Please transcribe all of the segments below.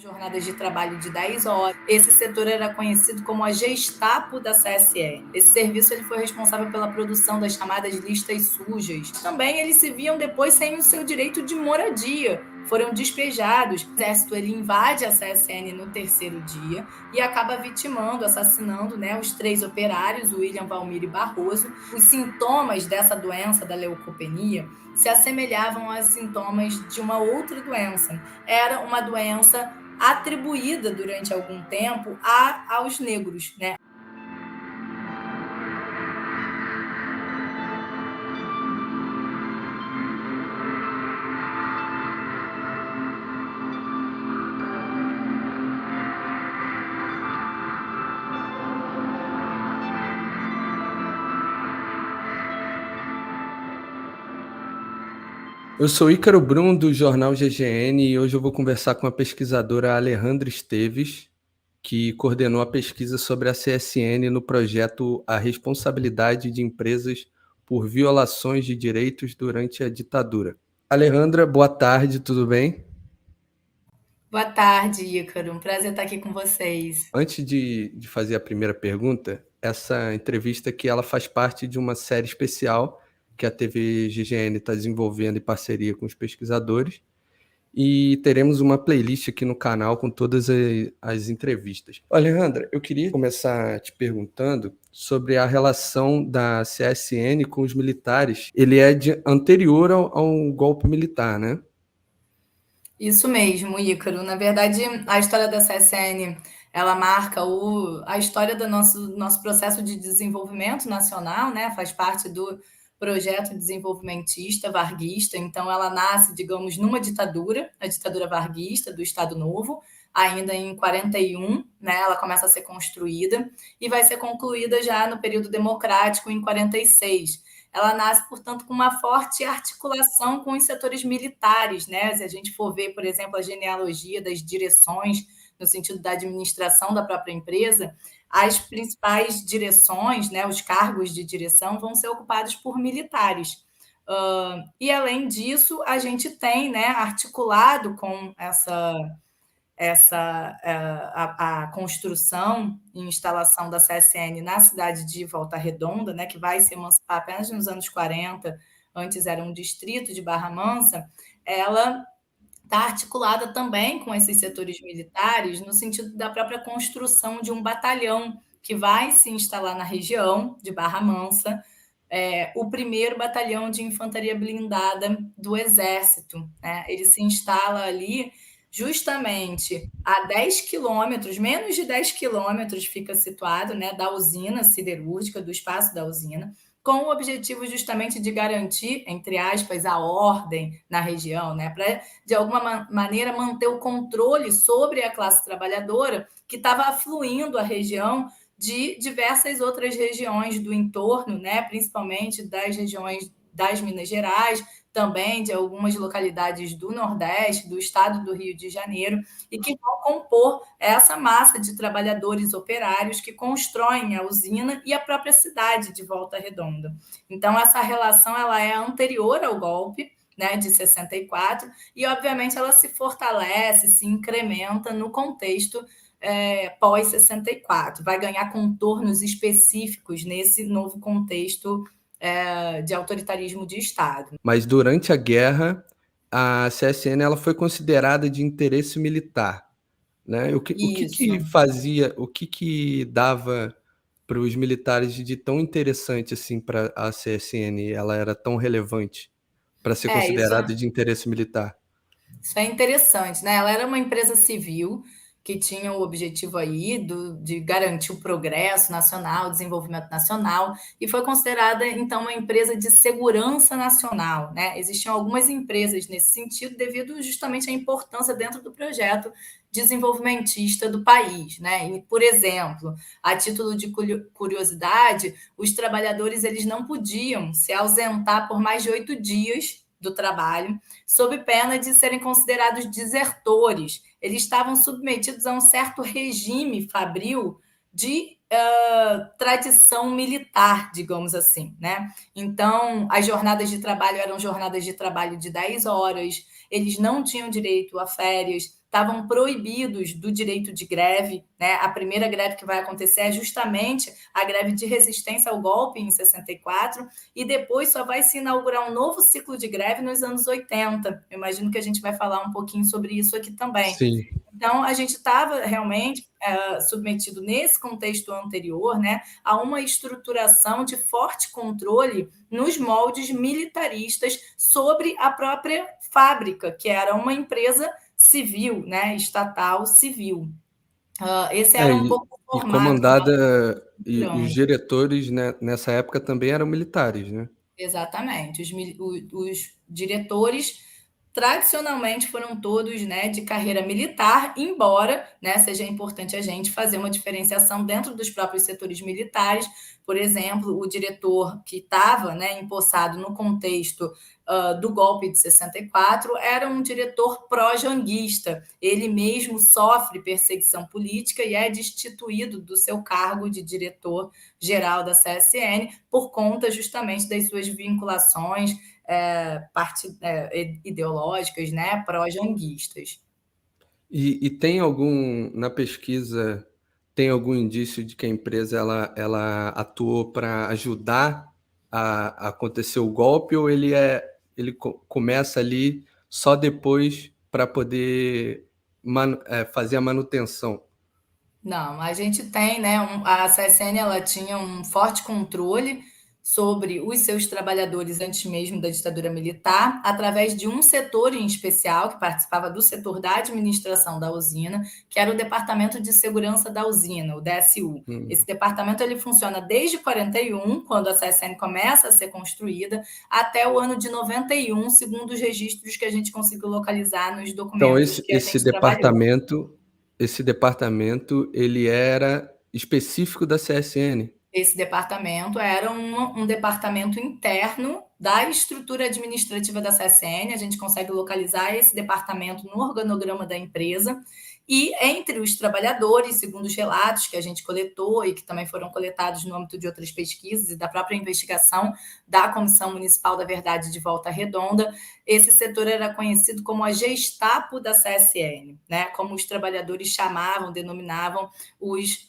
jornadas de trabalho de 10 horas. Esse setor era conhecido como a Gestapo da CSE. Esse serviço ele foi responsável pela produção das chamadas listas sujas. Também eles se viam depois sem o seu direito de moradia. Foram despejados. O exército ele invade a CSN no terceiro dia e acaba vitimando, assassinando, os 3 operários, o William, Valmir e Barroso. Os sintomas dessa doença, da leucopenia, se assemelhavam aos sintomas de uma outra doença. Era uma doença atribuída durante algum tempo aos negros, né? Eu sou Ícaro Brum, do jornal GGN, e hoje eu vou conversar com a pesquisadora Alejandra Esteves, que coordenou a pesquisa sobre a CSN no projeto A Responsabilidade de Empresas por Violações de Direitos durante a Ditadura. Alejandra, boa tarde, tudo bem? Boa tarde, Ícaro. Um prazer estar aqui com vocês. Antes de fazer a primeira pergunta, essa entrevista aqui ela faz parte de uma série especial que a TV GGN está desenvolvendo em parceria com os pesquisadores, e teremos uma playlist aqui no canal com todas as entrevistas. Alejandra, eu queria começar te perguntando sobre a relação da CSN com os militares. Ele é anterior ao golpe militar, né? Isso mesmo, Ícaro. Na verdade, a história da CSN, ela marca a história do nosso processo de desenvolvimento nacional, né? Faz parte do projeto desenvolvimentista varguista. Então, ela nasce, digamos, numa ditadura, a ditadura varguista do Estado Novo, ainda em 41, né? Ela começa a ser construída e vai ser concluída já no período democrático em 46. Ela nasce, portanto, com uma forte articulação com os setores militares, né? Se a gente for ver, por exemplo, a genealogia das direções, no sentido da administração da própria empresa, as principais direções, né, os cargos de direção, vão ser ocupados por militares. E, além disso, a gente tem, né, articulado com a construção e instalação da CSN na cidade de Volta Redonda, né, que vai se emancipar apenas nos anos 40, antes era um distrito de Barra Mansa, ela está articulada também com esses setores militares no sentido da própria construção de um batalhão que vai se instalar na região de Barra Mansa, o primeiro batalhão de infantaria blindada do Exército, né? Ele se instala ali justamente a 10 quilômetros, menos de 10 quilômetros fica situado, né, da usina siderúrgica, do espaço da usina, com o objetivo justamente de garantir, entre aspas, a ordem na região, né, para, de alguma maneira, manter o controle sobre a classe trabalhadora que estava afluindo a região de diversas outras regiões do entorno, né, principalmente das regiões das Minas Gerais, também de algumas localidades do Nordeste, do estado do Rio de Janeiro, e que vão compor essa massa de trabalhadores operários que constroem a usina e a própria cidade de Volta Redonda. Então, essa relação ela é anterior ao golpe, né, de 64, e, obviamente, ela se fortalece, se incrementa no contexto pós-64, vai ganhar contornos específicos nesse novo contexto de autoritarismo de Estado. Mas durante a guerra, a CSN ela foi considerada de interesse militar, né? O que fazia, o que dava para os militares de tão interessante assim para a CSN? Ela era tão relevante para ser Isso considerada de interesse militar? Isso é interessante, né? Ela era uma empresa civil que tinha o objetivo aí de garantir o progresso nacional, o desenvolvimento nacional, e foi considerada, então, uma empresa de segurança nacional, né? Existiam algumas empresas nesse sentido, devido justamente à importância dentro do projeto desenvolvimentista do país, né? E, por exemplo, a título de curiosidade, os trabalhadores eles não podiam se ausentar por mais de 8 dias do trabalho, sob pena de serem considerados desertores. Eles estavam submetidos a um certo regime fabril de tradição militar, digamos assim, né? Então, as jornadas de trabalho eram jornadas de trabalho de 10 horas, eles não tinham direito a férias, estavam proibidos do direito de greve, né? A primeira greve que vai acontecer é justamente a greve de resistência ao golpe em 64, e depois só vai se inaugurar um novo ciclo de greve nos anos 80. Eu imagino que a gente vai falar um pouquinho sobre isso aqui também. Sim. Então, a gente estava realmente submetido nesse contexto anterior, né, a uma estruturação de forte controle nos moldes militaristas sobre a própria fábrica, que era uma empresa civil, né, estatal civil. Esse era um pouco o E formato que nós comandada, e os entramos. diretores, né, nessa época também eram militares, né? Exatamente. Os diretores tradicionalmente foram todos, né, de carreira militar, embora, né, seja importante a gente fazer uma diferenciação dentro dos próprios setores militares. Por exemplo, o diretor que estava, né, empossado no contexto do golpe de 64 era um diretor pró-janguista. Ele mesmo sofre perseguição política e é destituído do seu cargo de diretor geral da CSN por conta justamente das suas vinculações ideológicas, né, pró-janguistas. E tem algum, na pesquisa, tem algum indício de que a empresa ela atuou para ajudar a acontecer o golpe, ou ele começa ali só depois para poder fazer a manutenção? Não, a gente tem, né, a CSN ela tinha um forte controle sobre os seus trabalhadores antes mesmo da ditadura militar, através de um setor em especial, que participava do setor da administração da usina, que era o Departamento de Segurança da Usina, o DSU. Esse Hum. departamento ele funciona desde 41, quando a CSN começa a ser construída, até o ano de 91, segundo os registros que a gente conseguiu localizar nos Então documentos que a esse gente trabalhou. departamento ele era específico da CSN? Esse departamento era um departamento interno da estrutura administrativa da CSN. A gente consegue localizar esse departamento no organograma da empresa. E entre os trabalhadores, segundo os relatos que a gente coletou e que também foram coletados no âmbito de outras pesquisas e da própria investigação da Comissão Municipal da Verdade de Volta Redonda, esse setor era conhecido como a Gestapo da CSN, né? Como os trabalhadores chamavam, denominavam os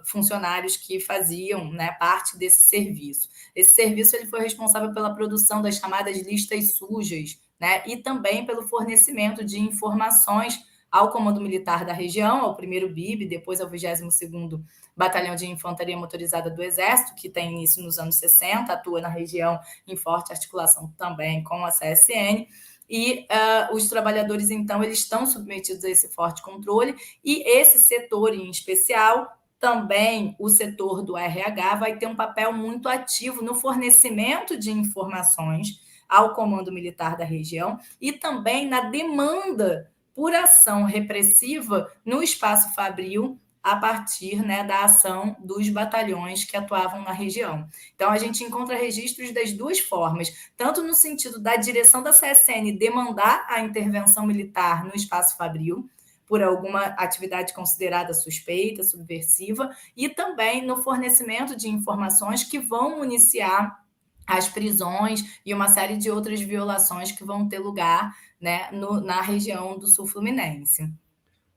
funcionários que faziam, né, parte desse serviço. Esse serviço ele foi responsável pela produção das chamadas listas sujas, né, e também pelo fornecimento de informações ao Comando Militar da região, ao 1º BIB, depois ao 22º Batalhão de Infantaria Motorizada do Exército, que tem início nos anos 60, atua na região em forte articulação também com a CSN. E os trabalhadores, então, eles estão submetidos a esse forte controle, e esse setor em especial, também o setor do RH, vai ter um papel muito ativo no fornecimento de informações ao Comando Militar da região e também na demanda por ação repressiva no espaço fabril a partir, né, da ação dos batalhões que atuavam na região. Então, a gente encontra registros das duas formas, tanto no sentido da direção da CSN demandar a intervenção militar no espaço fabril, por alguma atividade considerada suspeita, subversiva, e também no fornecimento de informações que vão municiar as prisões e uma série de outras violações que vão ter lugar, né, na região do sul fluminense.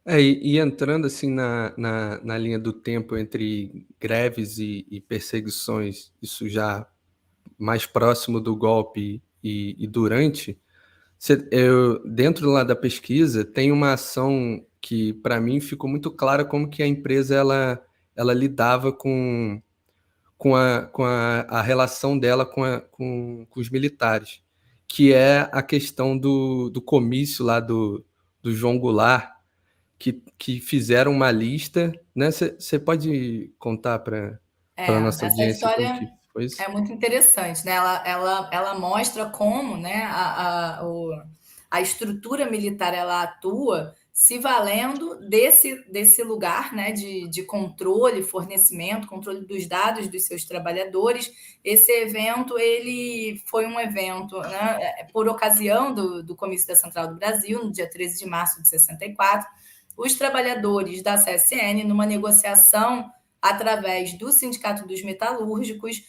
E entrando assim na linha do tempo entre greves e perseguições, isso já mais próximo do golpe e durante, dentro lá da pesquisa tem uma ação que para mim ficou muito clara como que a empresa ela lidava com a relação dela com os militares, que é a questão do comício lá do João Goulart, que fizeram uma lista, né? Você pode contar para nossa Essa audiência como que história foi isso? é muito interessante, né? Ela mostra como, né, a estrutura militar ela atua se valendo desse lugar, né, de controle, fornecimento, controle dos dados dos seus trabalhadores. Esse evento ele foi um evento, né, por ocasião do comício da Central do Brasil, no dia 13 de março de 64. Os trabalhadores da CSN, numa negociação através do Sindicato dos Metalúrgicos,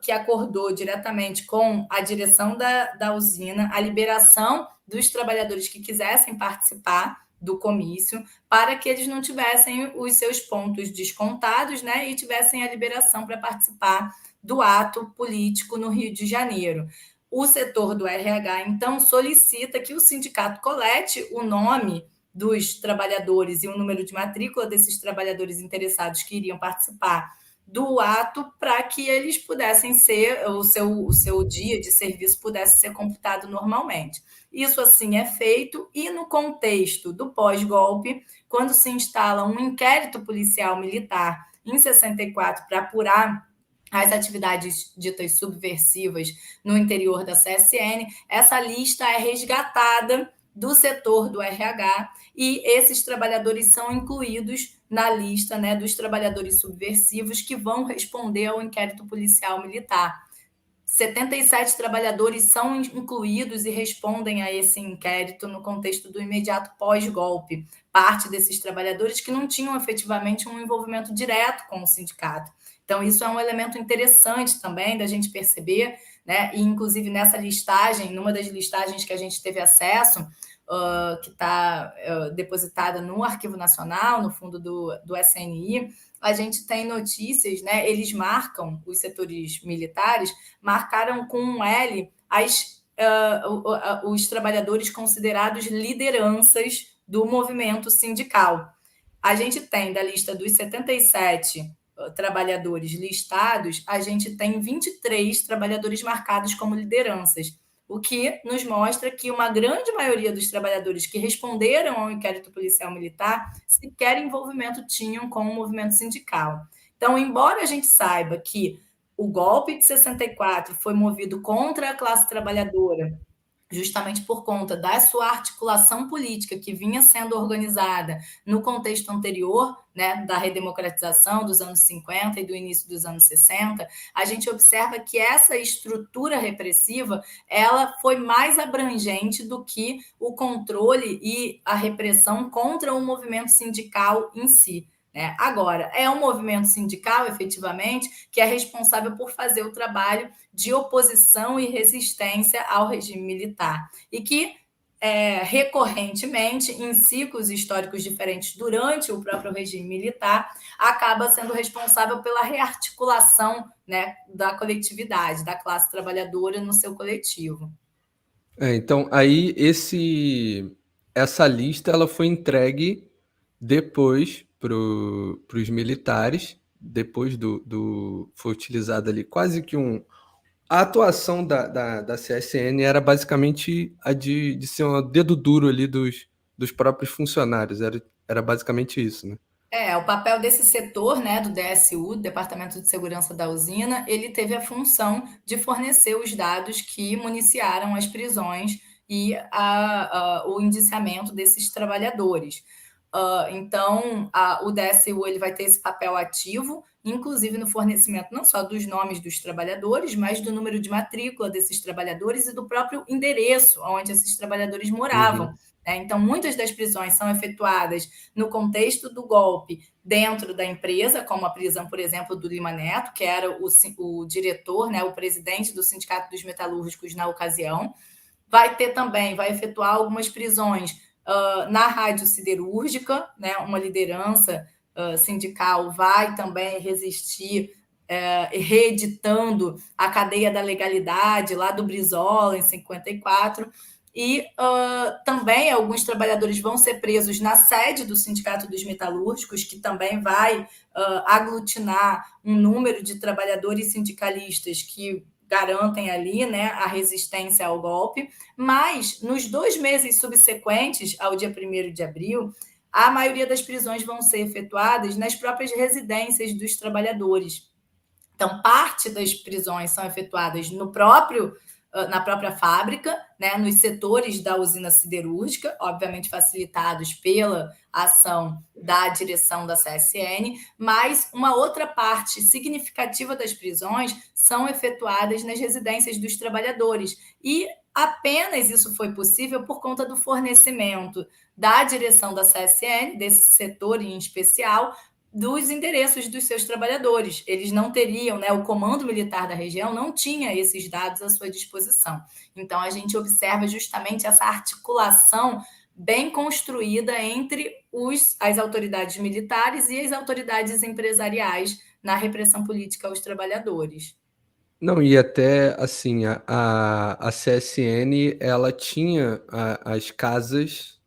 que acordou diretamente com a direção da usina a liberação dos trabalhadores que quisessem participar do comício, para que eles não tivessem os seus pontos descontados, né, e tivessem a liberação para participar do ato político no Rio de Janeiro. O setor do RH, então, solicita que o sindicato colete o nome dos trabalhadores e o número de matrícula desses trabalhadores interessados que iriam participar do ato para que eles pudessem ser, o seu dia de serviço pudesse ser computado normalmente. Isso assim é feito, e no contexto do pós-golpe, quando se instala um inquérito policial militar em 64 para apurar as atividades ditas subversivas no interior da CSN, essa lista é resgatada do setor do RH e esses trabalhadores são incluídos na lista, né, dos trabalhadores subversivos que vão responder ao inquérito policial militar. 77 trabalhadores são incluídos e respondem a esse inquérito no contexto do imediato pós-golpe. Parte desses trabalhadores que não tinham efetivamente um envolvimento direto com o sindicato. Então, isso é um elemento interessante também da gente perceber, né? E, inclusive, nessa listagem, numa das listagens que a gente teve acesso, que está depositada no Arquivo Nacional, no fundo do SNI, a gente tem notícias, né? Eles marcam, os setores militares, marcaram com um L os trabalhadores considerados lideranças do movimento sindical. A gente tem, da lista dos 77 trabalhadores listados, a gente tem 23 trabalhadores marcados como lideranças, o que nos mostra que uma grande maioria dos trabalhadores que responderam ao inquérito policial militar sequer envolvimento tinham com o movimento sindical. Então, embora a gente saiba que o golpe de 64 foi movido contra a classe trabalhadora, justamente por conta da sua articulação política que vinha sendo organizada no contexto anterior, né, da redemocratização dos anos 50 e do início dos anos 60, a gente observa que essa estrutura repressiva ela foi mais abrangente do que o controle e a repressão contra o movimento sindical em si. Agora, é um movimento sindical, efetivamente, que é responsável por fazer o trabalho de oposição e resistência ao regime militar. E que, recorrentemente, em ciclos históricos diferentes durante o próprio regime militar, acaba sendo responsável pela rearticulação, né, da coletividade, da classe trabalhadora no seu coletivo. Então, aí essa lista ela foi entregue depois para os militares, depois foi utilizado ali quase que a atuação da CSN era basicamente a de ser um dedo duro ali dos próprios funcionários, era basicamente isso, né? O papel desse setor, né, do DSU, Departamento de Segurança da Usina, ele teve a função de fornecer os dados que municiaram as prisões e o indiciamento desses trabalhadores. Então, o DSU ele vai ter esse papel ativo, inclusive no fornecimento não só dos nomes dos trabalhadores, mas do número de matrícula desses trabalhadores e do próprio endereço onde esses trabalhadores moravam. Uhum. Então, muitas das prisões são efetuadas no contexto do golpe dentro da empresa, como a prisão, por exemplo, do Lima Neto, que era o diretor, né, o presidente do Sindicato dos Metalúrgicos na ocasião. Vai efetuar algumas prisões na rádio siderúrgica, né, uma liderança sindical vai também resistir reeditando a cadeia da legalidade lá do Brizola, em 54, e também alguns trabalhadores vão ser presos na sede do Sindicato dos Metalúrgicos, que também vai aglutinar um número de trabalhadores sindicalistas que garantem ali, né, a resistência ao golpe, mas nos 2 meses subsequentes ao dia 1º de abril, a maioria das prisões vão ser efetuadas nas próprias residências dos trabalhadores. Então, parte das prisões são efetuadas na própria fábrica, né, nos setores da usina siderúrgica, obviamente facilitados pela ação da direção da CSN, mas uma outra parte significativa das prisões são efetuadas nas residências dos trabalhadores. E apenas isso foi possível por conta do fornecimento da direção da CSN, desse setor em especial, dos endereços dos seus trabalhadores. Eles não teriam, né, o comando militar da região não tinha esses dados à sua disposição. Então, a gente observa justamente essa articulação bem construída entre as autoridades militares e as autoridades empresariais na repressão política aos trabalhadores. Não, e até assim, a CSN, ela tinha as casas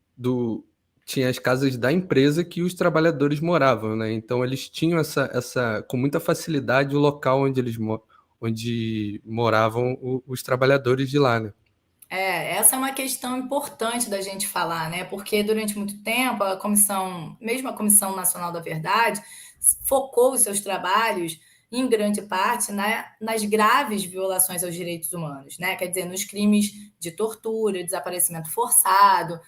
tinha as casas da empresa que os trabalhadores moravam, né? Então eles tinham essa com muita facilidade o local onde moravam os trabalhadores de lá, né? Essa é uma questão importante da gente falar, né? Porque durante muito tempo a comissão, mesmo a Comissão Nacional da Verdade, focou os seus trabalhos em grande parte nas graves violações aos direitos humanos, né? Quer dizer, nos crimes de tortura, desaparecimento forçado,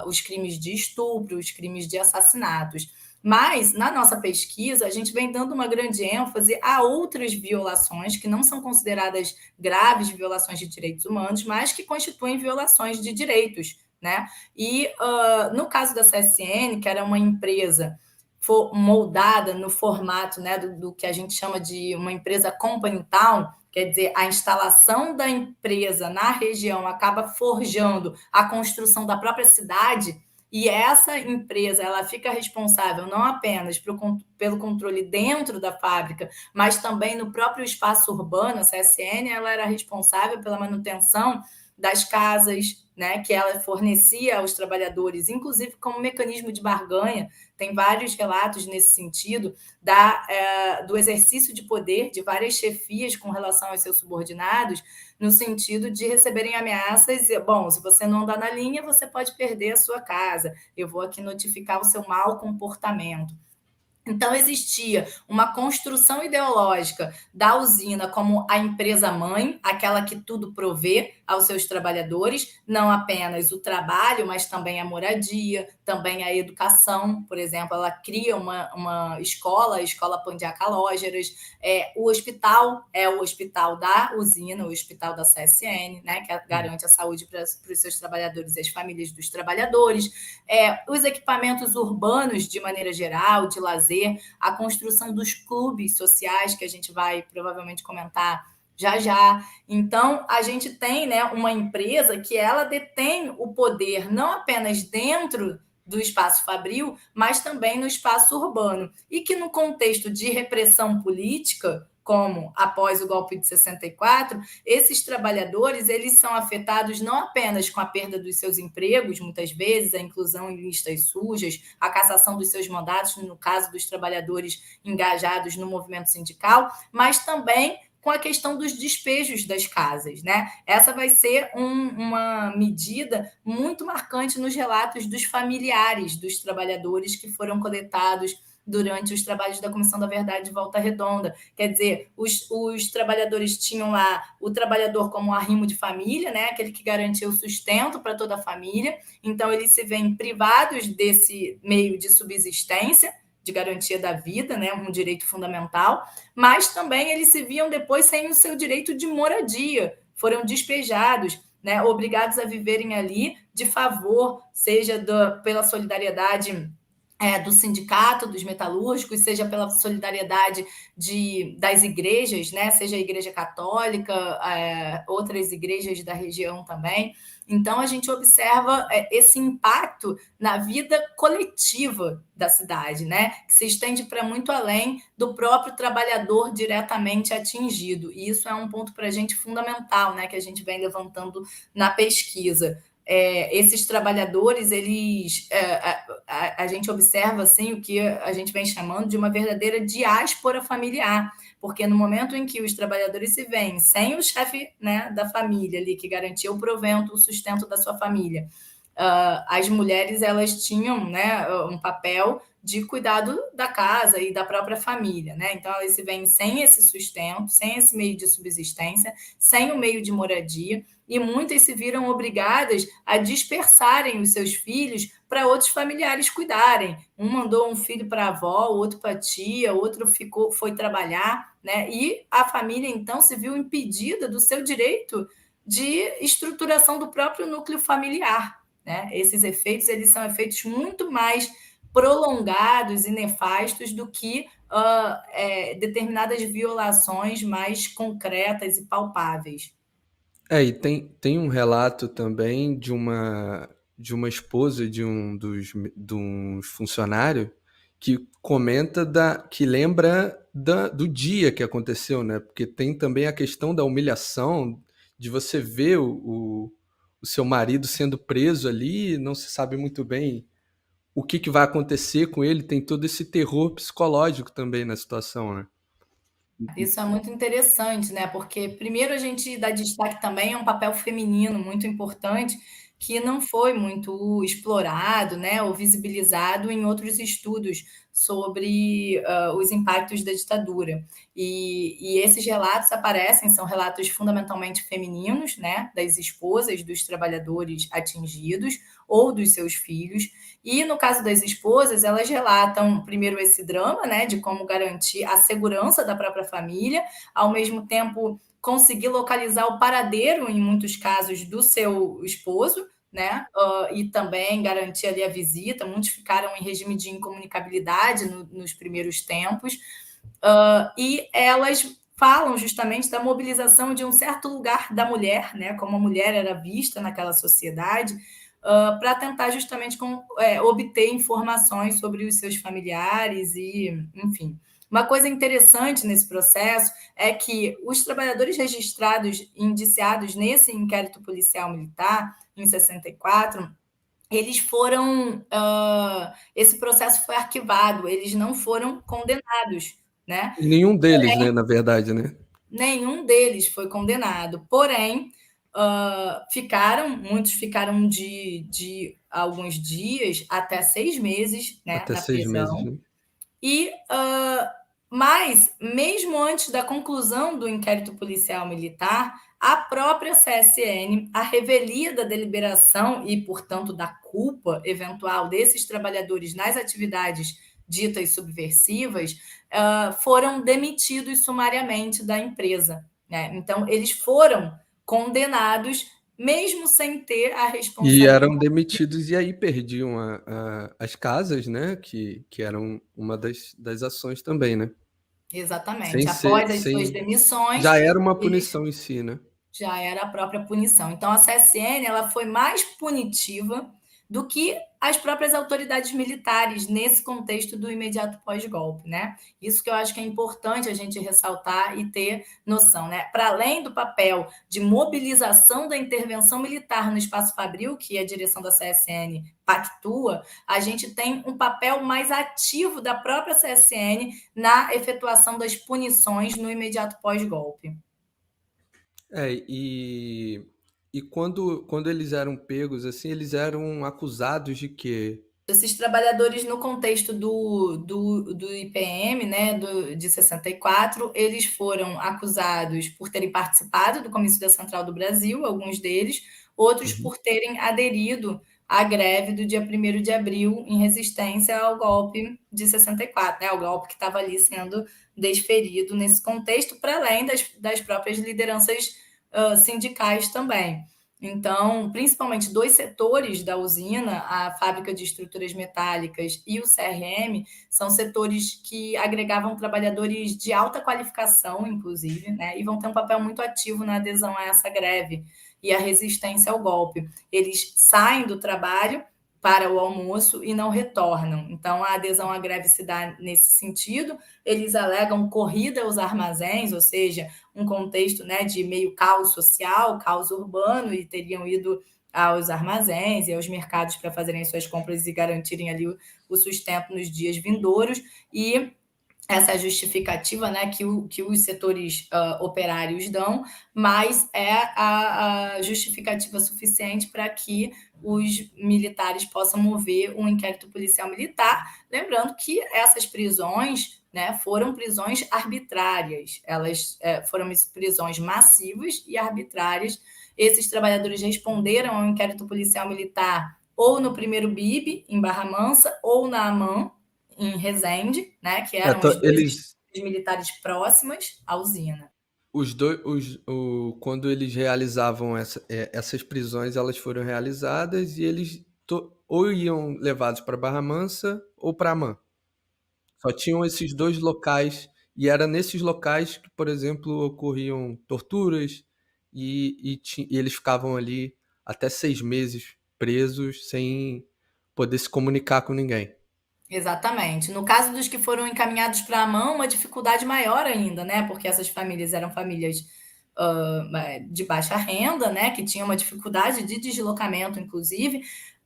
os crimes de estupro, os crimes de assassinatos. Mas, na nossa pesquisa, a gente vem dando uma grande ênfase a outras violações que não são consideradas graves violações de direitos humanos, mas que constituem violações de direitos, né? E no caso da CSN, que era uma empresa moldada no formato, né, do que a gente chama de uma empresa company town, quer dizer, a instalação da empresa na região acaba forjando a construção da própria cidade. E essa empresa ela fica responsável não apenas pelo controle dentro da fábrica, mas também no próprio espaço urbano. A CSN ela era responsável pela manutenção das casas, né, que ela fornecia aos trabalhadores, inclusive como mecanismo de barganha. Tem vários relatos nesse sentido do exercício de poder de várias chefias com relação aos seus subordinados, no sentido de receberem ameaças. Bom, se você não andar na linha, você pode perder a sua casa. Eu vou aqui notificar o seu mau comportamento. Então, existia uma construção ideológica da usina como a empresa-mãe, aquela que tudo provê aos seus trabalhadores, não apenas o trabalho, mas também a moradia, também a educação. Por exemplo, ela cria uma escola, a Escola Pandiá Calógeras. O hospital é o hospital da usina, o hospital da CSN, né, que garante a saúde para os seus trabalhadores e as famílias dos trabalhadores. Os equipamentos urbanos, de maneira geral, de lazer, a construção dos clubes sociais, que a gente vai provavelmente comentar já já. Então, a gente tem, né, uma empresa que ela detém o poder não apenas dentro do espaço fabril, mas também no espaço urbano. E que no contexto de repressão política, como após o golpe de 64, esses trabalhadores eles são afetados não apenas com a perda dos seus empregos, muitas vezes, a inclusão em listas sujas, a cassação dos seus mandatos, no caso dos trabalhadores engajados no movimento sindical, mas também com a questão dos despejos das casas, né? Essa vai ser uma medida muito marcante nos relatos dos familiares dos trabalhadores que foram coletados durante os trabalhos da Comissão da Verdade de Volta Redonda. Quer dizer, os trabalhadores tinham lá o trabalhador como arrimo de família, né? Aquele que garantia o sustento para toda a família. Então, eles se veem privados desse meio de subsistência, de garantia da vida, né, um direito fundamental, mas também eles se viam depois sem o seu direito de moradia, foram despejados, né, obrigados a viverem ali de favor, seja pela solidariedade do sindicato dos metalúrgicos, seja pela solidariedade das igrejas, né? Seja a Igreja Católica, outras igrejas da região também. Então, a gente observa esse impacto na vida coletiva da cidade, né? Que se estende para muito além do próprio trabalhador diretamente atingido. E isso é um ponto para a gente fundamental, né? Que a gente vem levantando na pesquisa. Esses trabalhadores, a gente observa assim o que a gente vem chamando de uma verdadeira diáspora familiar, porque no momento em que os trabalhadores se veem sem o chefe, né, da família ali que garantia o provento, o sustento da sua família, as mulheres elas tinham, né, um papel de cuidado da casa e da própria família, né? Então elas se veem sem esse sustento, sem esse meio de subsistência, sem o meio de moradia, e muitas se viram obrigadas a dispersarem os seus filhos para outros familiares cuidarem. Um mandou um filho para a avó, o outro para a tia, o outro foi trabalhar, né? E a família então se viu impedida do seu direito de estruturação do próprio núcleo familiar, né? Esses efeitos eles são efeitos muito mais prolongados e nefastos do que determinadas violações mais concretas e palpáveis. E tem um relato também de uma esposa de um funcionário que comenta que lembra do dia que aconteceu, né? Porque tem também a questão da humilhação, de você ver o seu marido sendo preso ali, não se sabe muito bem o que, que vai acontecer com ele, tem todo esse terror psicológico também na situação, né? Isso é muito interessante, né? Porque primeiro a gente dá destaque também a um papel feminino muito importante que não foi muito explorado, né, ou visibilizado em outros estudos sobre os impactos da ditadura. E esses relatos aparecem, são relatos fundamentalmente femininos, né, das esposas dos trabalhadores atingidos ou dos seus filhos. E no caso das esposas, elas relatam primeiro esse drama, né, de como garantir a segurança da própria família, ao mesmo tempo conseguir localizar o paradeiro, em muitos casos, do seu esposo, né? E também garantir ali a visita. Muitos ficaram em regime de incomunicabilidade nos primeiros tempos. E elas falam justamente da mobilização de um certo lugar da mulher, né? Como a mulher era vista naquela sociedade, para tentar justamente obter informações sobre os seus familiares e, enfim. Uma coisa interessante nesse processo é que os trabalhadores registrados, indiciados nesse inquérito policial militar, em 64, eles foram. Esse processo foi arquivado, eles não foram condenados, né? E nenhum deles, né, na verdade, né? Nenhum deles foi condenado, porém, muitos ficaram de alguns dias até 6 meses, né, Até na 6 meses, prisão. né? E, mas, mesmo antes da conclusão do inquérito policial militar, a própria CSN, a revelia da deliberação e, portanto, da culpa eventual desses trabalhadores nas atividades ditas subversivas, foram demitidos sumariamente da empresa, né? Então, eles foram condenados, mesmo sem ter a E responsabilidade. eram demitidos e aí perdiam as casas, né? Que eram uma das ações também, né? Sem Exatamente. ser, Após as suas sem, demissões, já era uma eles punição em si, né? já era a própria punição. Então, a CSN ela foi mais punitiva do que as próprias autoridades militares nesse contexto do imediato pós-golpe, né? Isso que eu acho que é importante a gente ressaltar e ter noção, né? Para além do papel de mobilização da intervenção militar no espaço fabril, que a direção da CSN pactua, a gente tem um papel mais ativo da própria CSN na efetuação das punições no imediato pós-golpe. E quando eles eram pegos, assim, eles eram acusados de quê? Esses trabalhadores, no contexto do IPM, né, de 64, eles foram acusados por terem participado do comício da Central do Brasil, alguns deles, outros Uhum. por terem aderido à greve do dia 1º de abril, em resistência ao golpe de 64, né, o golpe que estava ali sendo desferido nesse contexto, para além das próprias lideranças sindicais também. Então, principalmente dois setores da usina, a fábrica de estruturas metálicas e o CRM, são setores que agregavam trabalhadores de alta qualificação, inclusive, né, e vão ter um papel muito ativo na adesão a essa greve e a resistência ao golpe. Eles saem do trabalho para o almoço e não retornam. Então, a adesão à greve se dá nesse sentido. Eles alegam corrida aos armazéns, ou seja, um contexto, né, de meio caos social, caos urbano, e teriam ido aos armazéns e aos mercados para fazerem suas compras e garantirem ali o sustento nos dias vindouros. E essa justificativa, né, que os setores operários dão, mas é a justificativa suficiente para que os militares possam mover um inquérito policial militar, lembrando que essas prisões, né, foram prisões arbitrárias, elas foram prisões massivas e arbitrárias. Esses trabalhadores responderam ao inquérito policial militar ou no primeiro BIB, em Barra Mansa, ou na AMAN, em Resende, né, que eram as duas Eles, estruturas militares próximas à usina. os dois, quando eles realizavam essas prisões, elas foram realizadas e eles ou iam levados para Barra Mansa ou para Amã. Só tinham esses dois locais e era nesses locais que, por exemplo, ocorriam torturas e eles ficavam ali até 6 meses presos sem poder se comunicar com ninguém. Exatamente. No caso dos que foram encaminhados para a mão, uma dificuldade maior ainda, né? Porque essas famílias eram famílias de baixa renda, né? Que tinham uma dificuldade de deslocamento, inclusive.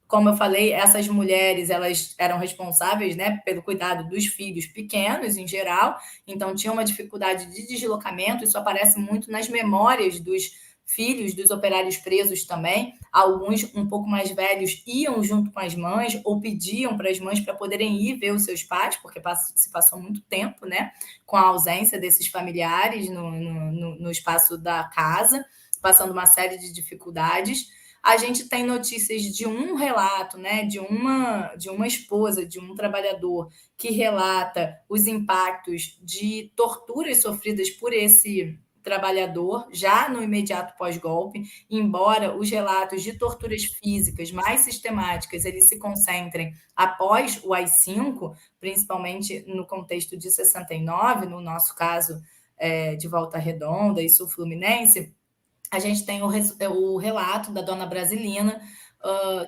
Como eu falei, essas mulheres elas eram responsáveis, né, pelo cuidado dos filhos pequenos em geral, então tinha uma dificuldade de deslocamento. Isso aparece muito nas memórias dos filhos dos operários presos também. Alguns um pouco mais velhos iam junto com as mães ou pediam para as mães para poderem ir ver os seus pais, porque se passou muito tempo, né, com a ausência desses familiares no espaço da casa, passando uma série de dificuldades. A gente tem notícias de um relato, né, de uma esposa, de um trabalhador que relata os impactos de torturas sofridas por esse trabalhador já no imediato pós-golpe, embora os relatos de torturas físicas mais sistemáticas eles se concentrem após o AI-5, principalmente no contexto de 69, no nosso caso de Volta Redonda e Sul Fluminense. A gente tem o relato da dona Brasilina,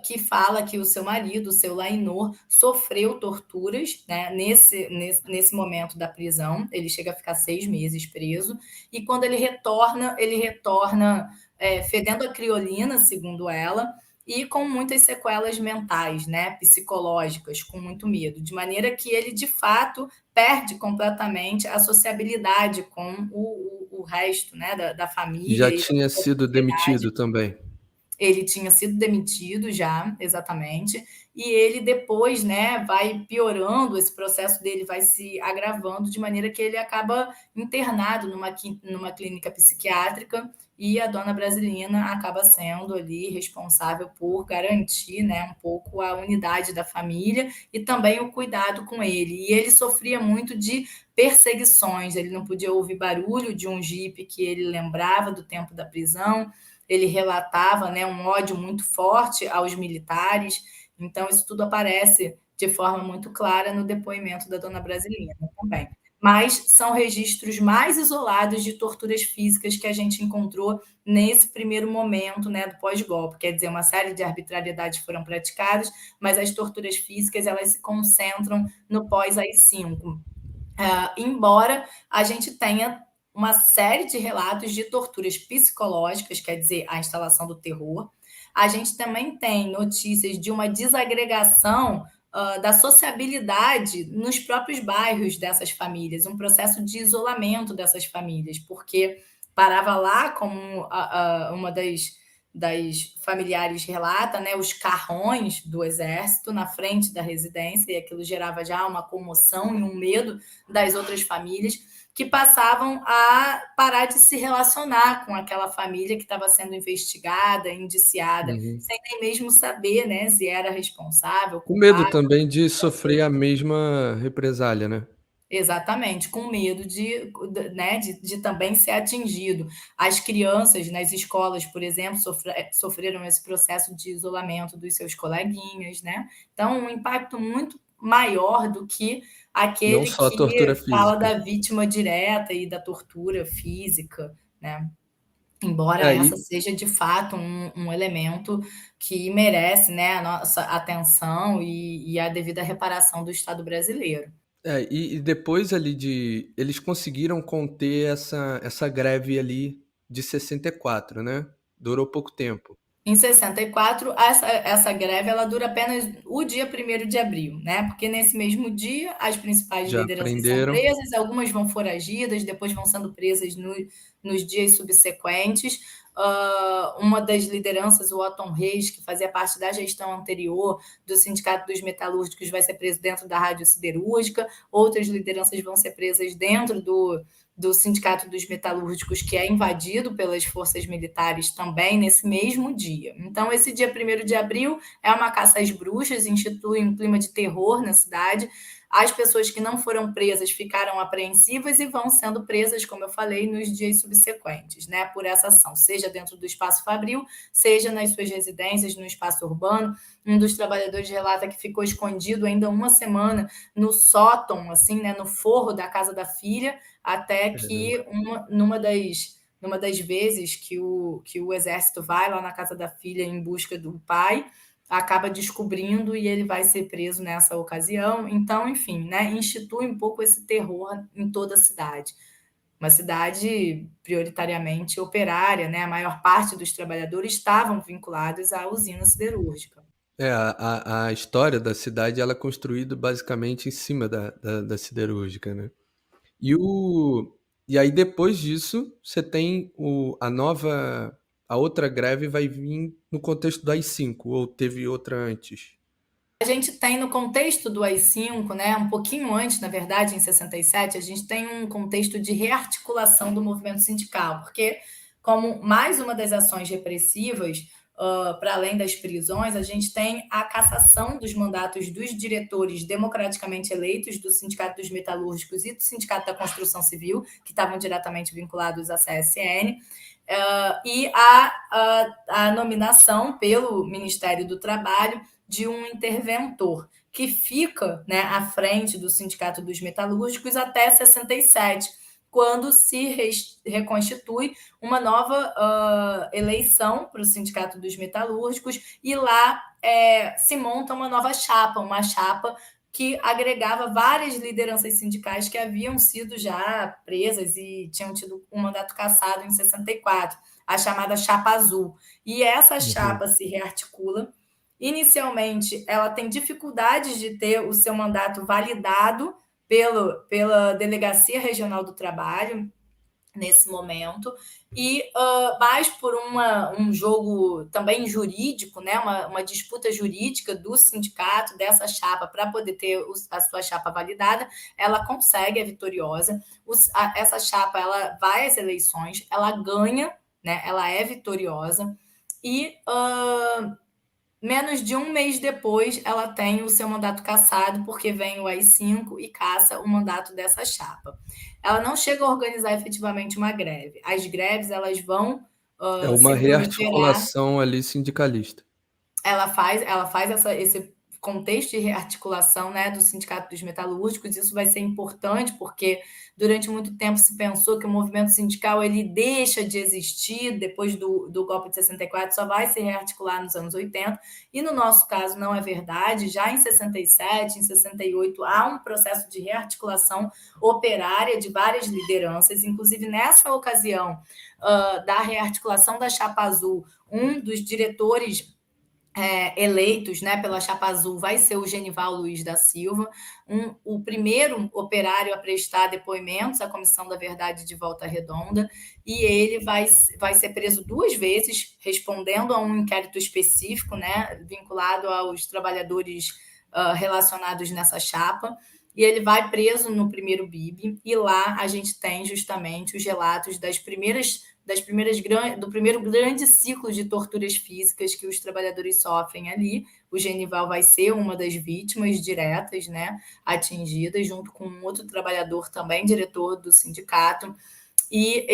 que fala que o seu marido, o seu Lainor, sofreu torturas, né, nesse momento da prisão. Ele chega a ficar 6 meses preso, e quando ele retorna fedendo a criolina, segundo ela, e com muitas sequelas mentais, né, psicológicas, com muito medo, de maneira que ele, de fato, perde completamente a sociabilidade com o resto, né, da família Já e tinha da sido sociedade. demitido também. Ele tinha sido demitido já, exatamente, e ele depois, né, vai piorando, esse processo dele vai se agravando, de maneira que ele acaba internado numa clínica psiquiátrica, e a dona Brasilina acaba sendo ali responsável por garantir, né, um pouco a unidade da família e também o cuidado com ele. E ele sofria muito de perseguições, ele não podia ouvir barulho de um jipe que ele lembrava do tempo da prisão, ele relatava, né, um ódio muito forte aos militares. Então, isso tudo aparece de forma muito clara no depoimento da dona Brasilina também. Mas são registros mais isolados de torturas físicas que a gente encontrou nesse primeiro momento, né, do pós-golpe. Quer dizer, uma série de arbitrariedades foram praticadas, mas as torturas físicas elas se concentram no pós-AI-5. Embora a gente tenha uma série de relatos de torturas psicológicas, quer dizer, a instalação do terror. A gente também tem notícias de uma desagregação da sociabilidade nos próprios bairros dessas famílias, um processo de isolamento dessas famílias, porque parava lá, como uma das familiares relata, né, os carrões do exército na frente da residência, e aquilo gerava já uma comoção e um medo das outras famílias, que passavam a parar de se relacionar com aquela família que estava sendo investigada, indiciada, Uhum. sem nem mesmo saber, né, se era responsável, Com medo culpado. também de sofrer a mesma represália, né. Exatamente, com medo né, de também ser atingido. As crianças nas escolas, por exemplo, sofreram esse processo de isolamento dos seus coleguinhas, né? Então, um impacto muito maior do que Não aquele só a tortura que fala física. da vítima direta e da tortura física, né? Embora É, essa e seja de fato um elemento que merece, né, a nossa atenção e a devida reparação do Estado brasileiro. e depois ali de eles conseguiram conter essa greve ali de 64, né. Durou pouco tempo. Em 64, essa greve ela dura apenas o dia 1º de abril, né, porque nesse mesmo dia as principais Já lideranças são aprenderam. presas, algumas vão foragidas, depois vão sendo presas nos dias subsequentes. Uma das lideranças, o Otton Reis, que fazia parte da gestão anterior do Sindicato dos Metalúrgicos, vai ser preso dentro da Rádio Siderúrgica, outras lideranças vão ser presas dentro do Sindicato dos Metalúrgicos, que é invadido pelas forças militares também nesse mesmo dia. Então, esse dia 1º de abril é uma caça às bruxas, institui um clima de terror na cidade. As pessoas que não foram presas ficaram apreensivas e vão sendo presas, como eu falei, nos dias subsequentes, né, por essa ação, seja dentro do espaço fabril, seja nas suas residências, no espaço urbano. Um dos trabalhadores relata que ficou escondido ainda uma semana no sótão, assim, né, no forro da casa da filha, até Caramba. que numa das vezes que o exército vai lá na casa da filha em busca do pai, acaba descobrindo e ele vai ser preso nessa ocasião. Então, enfim, né, institui um pouco esse terror em toda a cidade. Uma cidade prioritariamente operária, né? A maior parte dos trabalhadores estavam vinculados à usina siderúrgica. A história da cidade ela é construída basicamente em cima da siderúrgica, né? E, e aí depois disso, você tem a outra greve vai vir no contexto do AI-5, ou teve outra antes? A gente tem no contexto do AI-5, né, um pouquinho antes, na verdade, em 67, a gente tem um contexto de rearticulação do movimento sindical, porque como mais uma das ações repressivas, para além das prisões, a gente tem a cassação dos mandatos dos diretores democraticamente eleitos do Sindicato dos Metalúrgicos e do Sindicato da Construção Civil, que estavam diretamente vinculados à CSN, e a nominação pelo Ministério do Trabalho de um interventor que fica, né, à frente do Sindicato dos Metalúrgicos até 67, quando se reconstitui uma nova eleição para o Sindicato dos Metalúrgicos e lá se monta uma nova chapa, uma chapa que agregava várias lideranças sindicais que haviam sido já presas e tinham tido um mandato cassado em 64, a chamada Chapa Azul. E essa Uhum. chapa se rearticula. Inicialmente, ela tem dificuldades de ter o seu mandato validado pela Delegacia Regional do Trabalho, nesse momento, e mais por um jogo também jurídico, né, uma disputa jurídica do sindicato, dessa chapa, para poder ter a sua chapa validada, ela consegue, é vitoriosa. Essa chapa ela vai às eleições, ela ganha, né, ela é vitoriosa, e menos de um mês depois, ela tem o seu mandato cassado, porque vem o AI-5 e caça o mandato dessa chapa. Ela não chega a organizar efetivamente uma greve. As greves elas vão É uma se proliferar. rearticulação ali sindicalista. Ela faz esse contexto de rearticulação, né, do Sindicato dos Metalúrgicos. Isso vai ser importante porque durante muito tempo se pensou que o movimento sindical ele deixa de existir depois do golpe de 64, só vai se rearticular nos anos 80, e no nosso caso não é verdade. Já em 67, em 68, há um processo de rearticulação operária de várias lideranças, inclusive nessa ocasião da rearticulação da Chapa Azul, um dos diretores eleitos, né, pela Chapa Azul vai ser o Genival Luiz da Silva, o primeiro operário a prestar depoimentos à Comissão da Verdade de Volta Redonda, e ele vai ser preso 2 vezes, respondendo a um inquérito específico, né, vinculado aos trabalhadores relacionados nessa chapa, e ele vai preso no primeiro BIB, e lá a gente tem justamente os relatos do primeiro grande ciclo de torturas físicas que os trabalhadores sofrem ali. O Genival vai ser uma das vítimas diretas, né, atingidas, junto com um outro trabalhador também, diretor do sindicato. E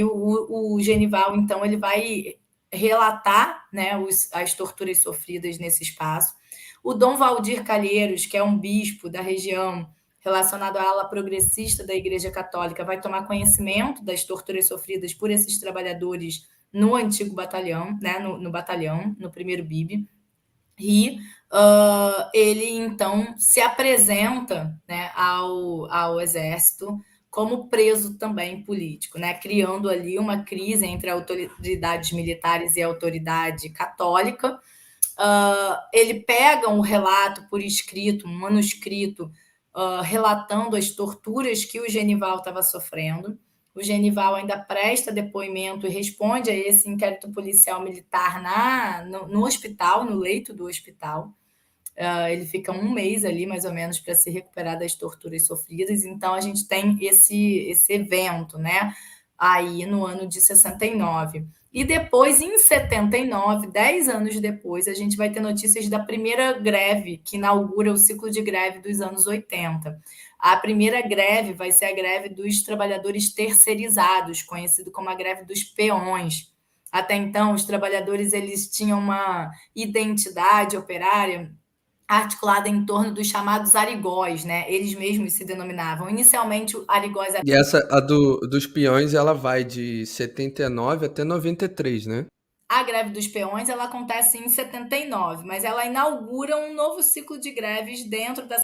o Genival, então, ele vai relatar, né, as torturas sofridas nesse espaço. O Dom Valdir Calheiros, que é um bispo da região relacionado à ala progressista da Igreja Católica, vai tomar conhecimento das torturas sofridas por esses trabalhadores no antigo batalhão, né, no batalhão, no primeiro BIB, e ele então se apresenta, né, ao exército como preso também político, né, criando ali uma crise entre autoridades militares e a autoridade católica. Ele pega um relato por escrito, um manuscrito, relatando as torturas que o Genival estava sofrendo. O Genival ainda presta depoimento e responde a esse inquérito policial militar no hospital, no leito do hospital. Ele fica um mês ali, mais ou menos, para se recuperar das torturas sofridas. Então, a gente tem esse evento, né? Aí no ano de 69. E depois, em 79, 10 anos depois, a gente vai ter notícias da primeira greve, que inaugura o ciclo de greve dos anos 80. A primeira greve vai ser a greve dos trabalhadores terceirizados, conhecido como a greve dos peões. Até então, os trabalhadores eles tinham uma identidade operária articulada em torno dos chamados arigóis, né? Eles mesmos se denominavam. Inicialmente, o arigóis E essa, dos peões, ela vai de 79 até 93, né? A greve dos peões ela acontece em 79, mas ela inaugura um novo ciclo de greves dentro da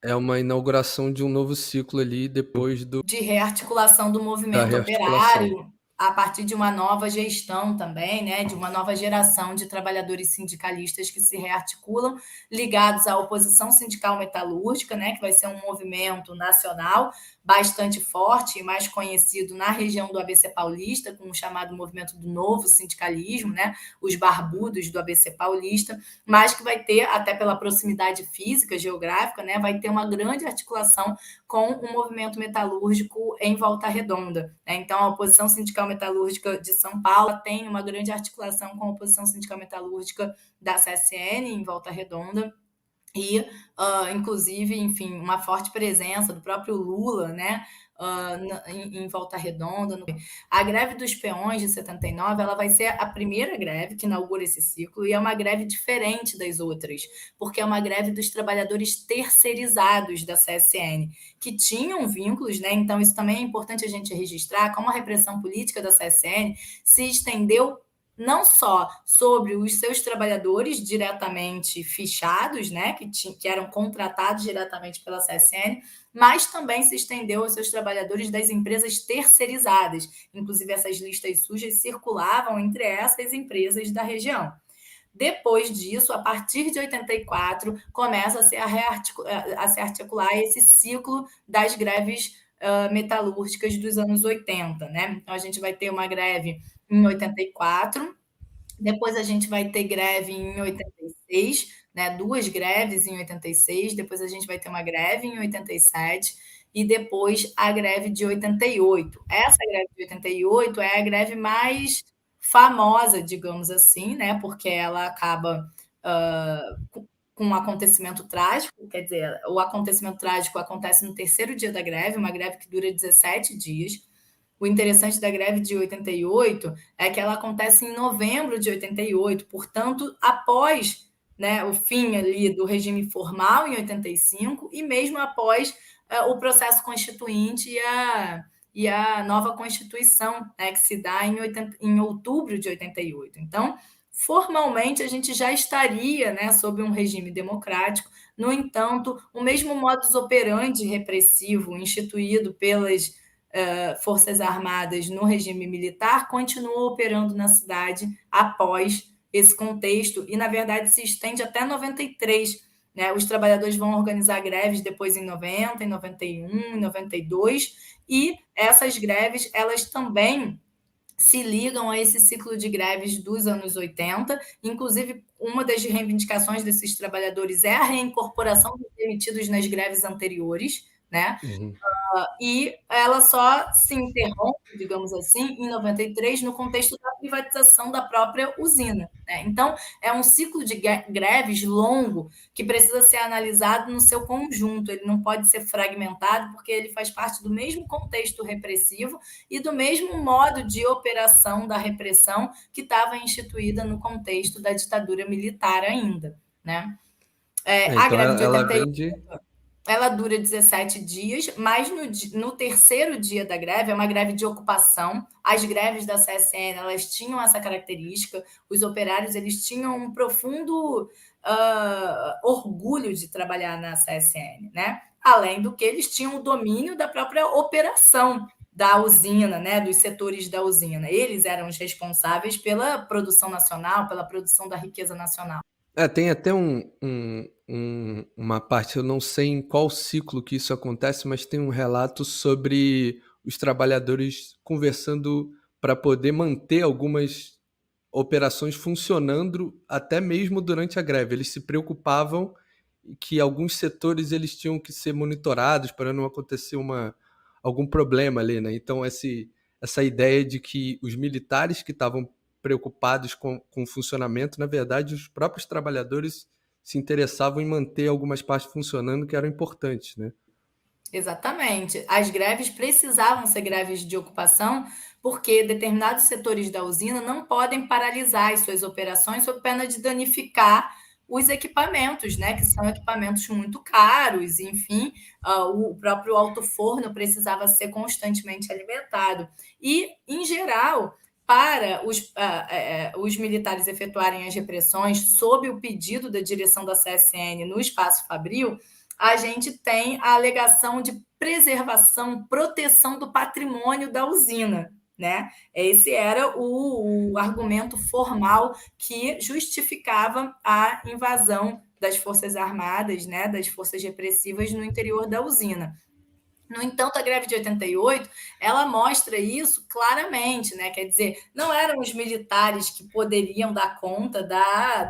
É uma inauguração de um novo ciclo ali depois de rearticulação do da movimento rearticulação. operário, a partir de uma nova gestão também, né, de uma nova geração de trabalhadores sindicalistas que se rearticulam, ligados à oposição sindical metalúrgica, né, que vai ser um movimento nacional bastante forte e mais conhecido na região do ABC Paulista, com o chamado movimento do novo sindicalismo, né, os barbudos do ABC Paulista, mas que vai ter, até pela proximidade física, geográfica, né, vai ter uma grande articulação com o movimento metalúrgico em Volta Redonda, né? Então, a oposição sindical metalúrgica de São Paulo tem uma grande articulação com a oposição sindical metalúrgica da CSN em Volta Redonda, e, inclusive, enfim, uma forte presença do próprio Lula, né, em Volta Redonda. A greve dos peões de 79, ela vai ser a primeira greve que inaugura esse ciclo e é uma greve diferente das outras, porque é uma greve dos trabalhadores terceirizados da CSN, que tinham vínculos, né? Então isso também é importante a gente registrar, como a repressão política da CSN se estendeu não só sobre os seus trabalhadores diretamente fichados, né, que eram contratados diretamente pela CSN, mas também se estendeu aos seus trabalhadores das empresas terceirizadas. Inclusive, essas listas sujas circulavam entre essas empresas da região. Depois disso, a partir de 84, começa a se articular esse ciclo das greves metalúrgicas dos anos 80, né? Então, a gente vai ter uma greve em 84, depois a gente vai ter greve em 86, né? Duas greves em 86, depois a gente vai ter uma greve em 87 e depois a greve de 88. Essa greve de 88 é a greve mais famosa, digamos assim, né? Porque ela acaba com um acontecimento trágico, quer dizer, o acontecimento trágico acontece no terceiro dia da greve, uma greve que dura 17 dias. O interessante da greve de 88 é que ela acontece em novembro de 88, portanto, após, né, o fim ali do regime formal em 85 e mesmo após o processo constituinte e a nova Constituição, né, que se dá em outubro de 88. Então, formalmente, a gente já estaria, né, sob um regime democrático. No entanto, o mesmo modus operandi repressivo instituído pelas Forças Armadas no regime militar continuam operando na cidade após esse contexto e, na verdade, se estende até 93. Né? Os trabalhadores vão organizar greves depois em 90, em 91, em 92, e essas greves elas também se ligam a esse ciclo de greves dos anos 80. Inclusive, uma das reivindicações desses trabalhadores é a reincorporação dos demitidos nas greves anteriores, né? Uhum. E ela só se interrompe, digamos assim, em 93, no contexto da privatização da própria usina. Né? Então, é um ciclo de greves longo que precisa ser analisado no seu conjunto, ele não pode ser fragmentado, porque ele faz parte do mesmo contexto repressivo e do mesmo modo de operação da repressão que estava instituída no contexto da ditadura militar ainda. Né? A Então greve de ela 88 vem de. ela dura 17 dias, mas no terceiro dia da greve, é uma greve de ocupação. As greves da CSN, elas tinham essa característica. Os operários, eles tinham um profundo orgulho de trabalhar na CSN, né? Além do que eles tinham o domínio da própria operação da usina, né? Dos setores da usina. Eles eram os responsáveis pela produção nacional, pela produção da riqueza nacional. Tem até uma parte, eu não sei em qual ciclo que isso acontece, mas tem um relato sobre os trabalhadores conversando para poder manter algumas operações funcionando até mesmo durante a greve. Eles se preocupavam que alguns setores eles tinham que ser monitorados para não acontecer algum problema ali, né? Então essa ideia de que os militares que estavam preocupados com o funcionamento, na verdade, os próprios trabalhadores se interessavam em manter algumas partes funcionando que eram importantes, né? Exatamente. As greves precisavam ser greves de ocupação, porque determinados setores da usina não podem paralisar as suas operações sob pena de danificar os equipamentos, né? Que são equipamentos muito caros, enfim, o próprio alto-forno precisava ser constantemente alimentado. E, em geral, para os militares efetuarem as repressões sob o pedido da direção da CSN no Espaço Fabril, a gente tem a alegação de preservação, proteção do patrimônio da usina, né? Esse era o argumento formal que justificava a invasão das Forças Armadas, né, das forças repressivas no interior da usina. No entanto, a greve de 88, ela mostra isso claramente, né? Quer dizer, não eram os militares que poderiam dar conta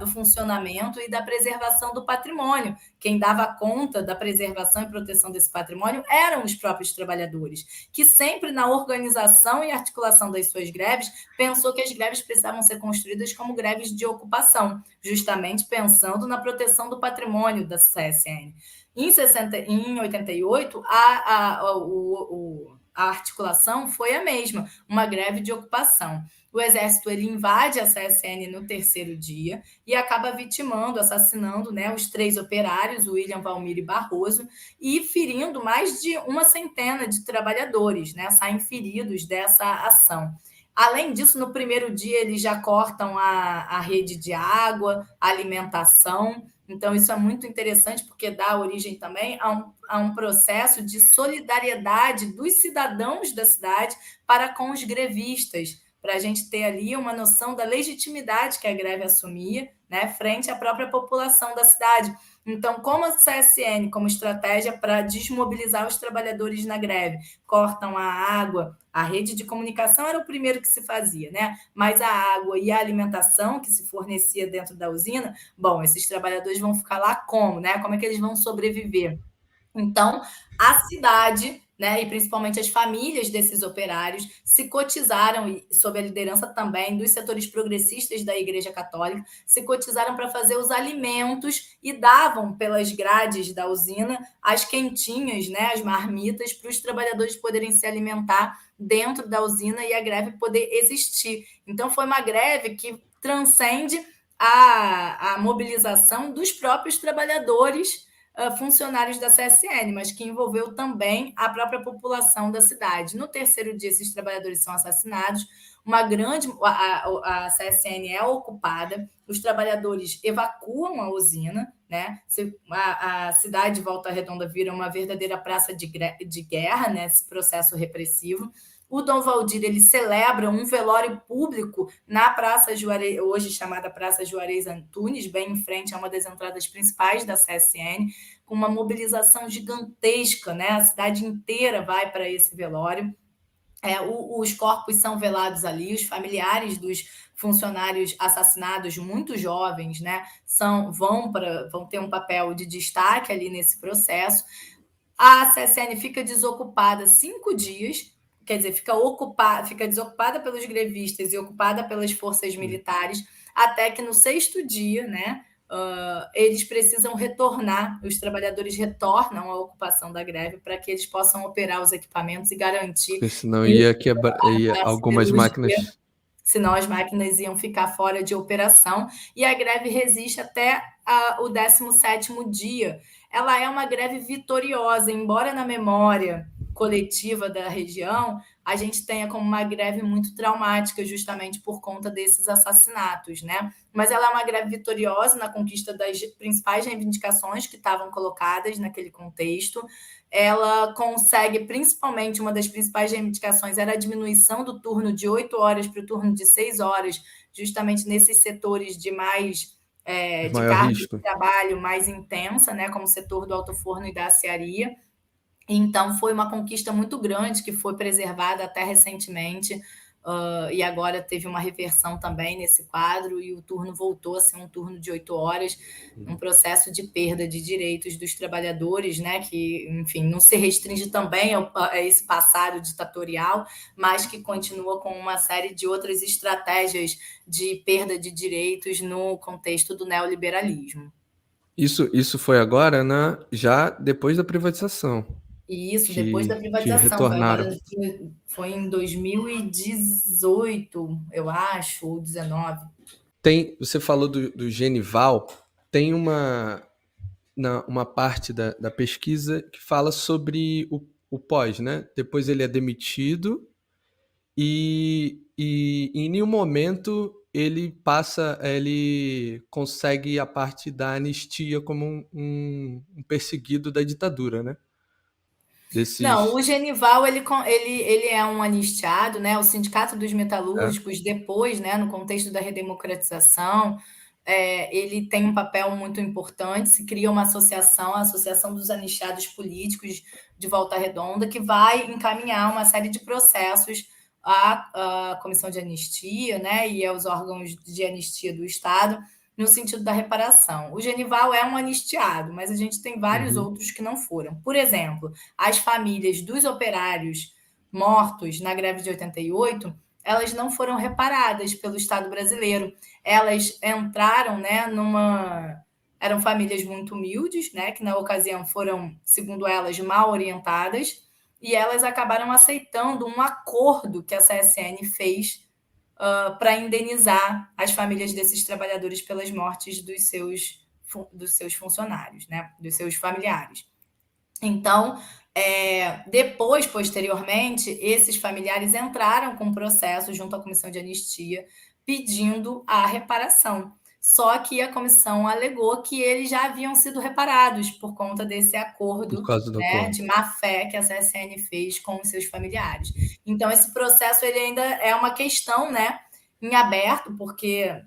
do funcionamento e da preservação do patrimônio. Quem dava conta da preservação e proteção desse patrimônio eram os próprios trabalhadores, que sempre na organização e articulação das suas greves, pensou que as greves precisavam ser construídas como greves de ocupação, justamente pensando na proteção do patrimônio da CSN. Em 88, a articulação foi a mesma, uma greve de ocupação. O Exército ele invade a CSN no terceiro dia e acaba vitimando, assassinando, né, os 3 operários, o William, Valmir e Barroso, e ferindo mais de uma centena de trabalhadores, né, saem feridos dessa ação. Além disso, no primeiro dia, eles já cortam a rede de água, alimentação. Então, isso é muito interessante, porque dá origem também a um processo de solidariedade dos cidadãos da cidade para com os grevistas, para a gente ter ali uma noção da legitimidade que a greve assumia, né, frente à própria população da cidade. Então, como a CSN, como estratégia para desmobilizar os trabalhadores na greve, cortam a água, a rede de comunicação era o primeiro que se fazia, né? Mas a água e a alimentação que se fornecia dentro da usina, bom, esses trabalhadores vão ficar lá como, né? Como é que eles vão sobreviver? Então, a cidade, né, e principalmente as famílias desses operários, se cotizaram, sob a liderança também dos setores progressistas da Igreja Católica, se cotizaram para fazer os alimentos e davam pelas grades da usina as quentinhas, né, as marmitas, para os trabalhadores poderem se alimentar dentro da usina e a greve poder existir. Então, foi uma greve que transcende a mobilização dos próprios trabalhadores funcionários da CSN, mas que envolveu também a própria população da cidade. No terceiro dia, esses trabalhadores são assassinados, uma grande. A CSN é ocupada, os trabalhadores evacuam a usina, né? A cidade de Volta Redonda vira uma verdadeira praça de guerra nesse processo repressivo. O Dom Valdir ele celebra um velório público na Praça Juarez, hoje chamada Praça Juarez Antunes, bem em frente a uma das entradas principais da CSN, com uma mobilização gigantesca, né? A cidade inteira vai para esse velório. Os corpos são velados ali, os familiares dos funcionários assassinados, muito jovens, né, vão ter um papel de destaque ali nesse processo. A CSN fica desocupada 5 dias, quer dizer, fica desocupada pelos grevistas e ocupada pelas forças militares, até que no sexto dia, né, eles precisam retornar, os trabalhadores retornam à ocupação da greve para que eles possam operar os equipamentos e garantir Porque senão que ia quebrar, a algumas siderurgia, máquinas. senão as máquinas iam ficar fora de operação, e a greve resiste até o 17º dia. Ela é uma greve vitoriosa, embora na memória coletiva da região a gente tenha como uma greve muito traumática, justamente por conta desses assassinatos, né? Mas ela é uma greve vitoriosa na conquista das principais reivindicações que estavam colocadas naquele contexto. Ela consegue, principalmente, uma das principais reivindicações era a diminuição do turno de 8 horas para o turno de 6 horas, justamente nesses setores De de maior carga de risco. trabalho mais intensa, né, como o setor do alto forno e da aciaria. Então, foi uma conquista muito grande que foi preservada até recentemente, e agora teve uma reversão também nesse quadro, e o turno voltou a ser um turno de 8 horas, um processo de perda de direitos dos trabalhadores, né, que, enfim, não se restringe também a esse passado ditatorial, mas que continua com uma série de outras estratégias de perda de direitos no contexto do neoliberalismo. Isso foi agora, né? Já depois da privatização, E isso depois da que privatização, foi agora, retornaram. foi em 2018, eu acho, ou 19. Você falou do Genival, tem uma parte da pesquisa que fala sobre o pós, né? Depois ele é demitido e em nenhum momento ele consegue a parte da anistia como um perseguido da ditadura, né? Não, Desses. o Genival ele é um anistiado, né? O Sindicato dos É, Metalúrgicos, depois, né, no contexto da redemocratização, ele tem um papel muito importante. Se cria uma associação, a Associação dos Anistiados Políticos de Volta Redonda, que vai encaminhar uma série de processos à Comissão de Anistia, né, e aos órgãos de anistia do Estado, no sentido da reparação. O Genival é um anistiado, mas a gente tem vários uhum, outros que não foram. Por exemplo, as famílias dos operários mortos na greve de 88, elas não foram reparadas pelo Estado brasileiro. Elas entraram, né, eram famílias muito humildes, né, que na ocasião foram, segundo elas, mal orientadas, e elas acabaram aceitando um acordo que a CSN fez para indenizar as famílias desses trabalhadores pelas mortes dos seus funcionários, né, dos seus familiares. Então, depois, posteriormente, esses familiares entraram com processo junto à comissão de anistia pedindo a reparação. Só que a comissão alegou que eles já haviam sido reparados por conta desse por acordo, causa do né, acordo. de má fé que a CSN fez com os seus familiares. Então, esse processo ele ainda é uma questão, né, em aberto, porque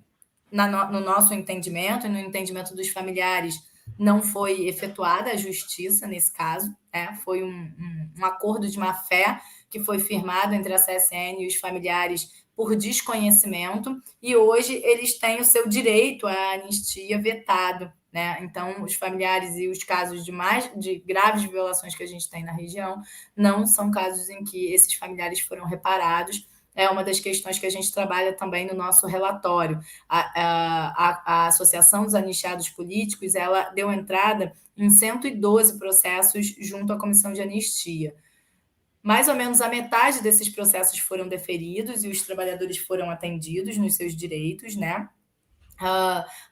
no nosso entendimento e no entendimento dos familiares não foi efetuada a justiça nesse caso, né? Foi um acordo de má-fé que foi firmado entre a CSN e os familiares por desconhecimento, e hoje eles têm o seu direito à anistia vetado. Né? Então, os familiares e os casos de graves violações que a gente tem na região não são casos em que esses familiares foram reparados. É uma das questões que a gente trabalha também no nosso relatório. A Associação dos Anistiados Políticos ela deu entrada em 112 processos junto à Comissão de Anistia. Mais ou menos a metade desses processos foram deferidos e os trabalhadores foram atendidos nos seus direitos, né?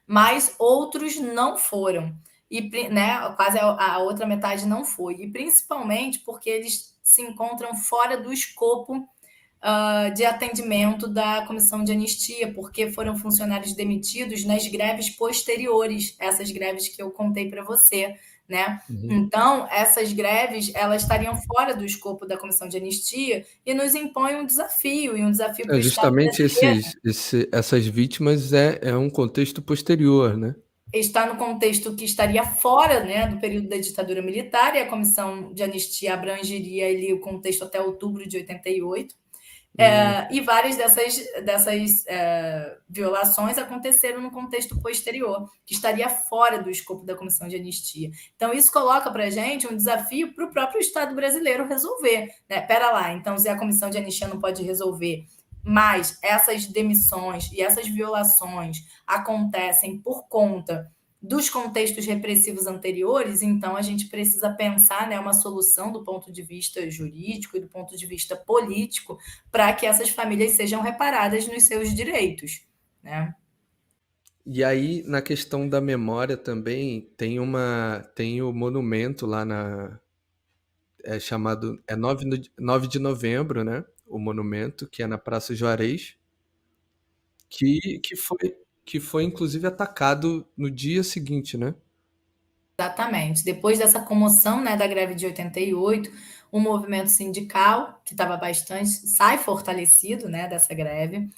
Mas outros não foram. E, né, quase a outra metade não foi. E principalmente porque eles se encontram fora do escopo de atendimento da comissão de anistia, porque foram funcionários demitidos nas greves posteriores, essas greves que eu contei para você, né? Uhum. Então, essas greves, elas estariam fora do escopo da comissão de anistia e nos impõem um desafio, e um desafio para o Estado Justamente brasileiro. essas vítimas é um contexto posterior, né? Está no contexto que estaria fora, né, do período da ditadura militar, e a comissão de anistia abrangeria ali o contexto até outubro de 88. Hum, E várias dessas violações aconteceram no contexto posterior, que estaria fora do escopo da comissão de anistia. Então, isso coloca para a gente um desafio para o próprio Estado brasileiro resolver. Né? Pera lá, então, se a comissão de anistia não pode resolver, mas essas demissões e essas violações acontecem por conta dos contextos repressivos anteriores, então a gente precisa pensar, né, uma solução do ponto de vista jurídico e do ponto de vista político para que essas famílias sejam reparadas nos seus direitos, né? E aí, na questão da memória também, tem o monumento lá chamado, 9 de novembro, né? O monumento, que é na Praça Juarez, que foi inclusive atacado no dia seguinte, né? Exatamente. Depois dessa comoção, né, da greve de 88, o movimento sindical, que estava bastante, sai fortalecido, né, dessa greve,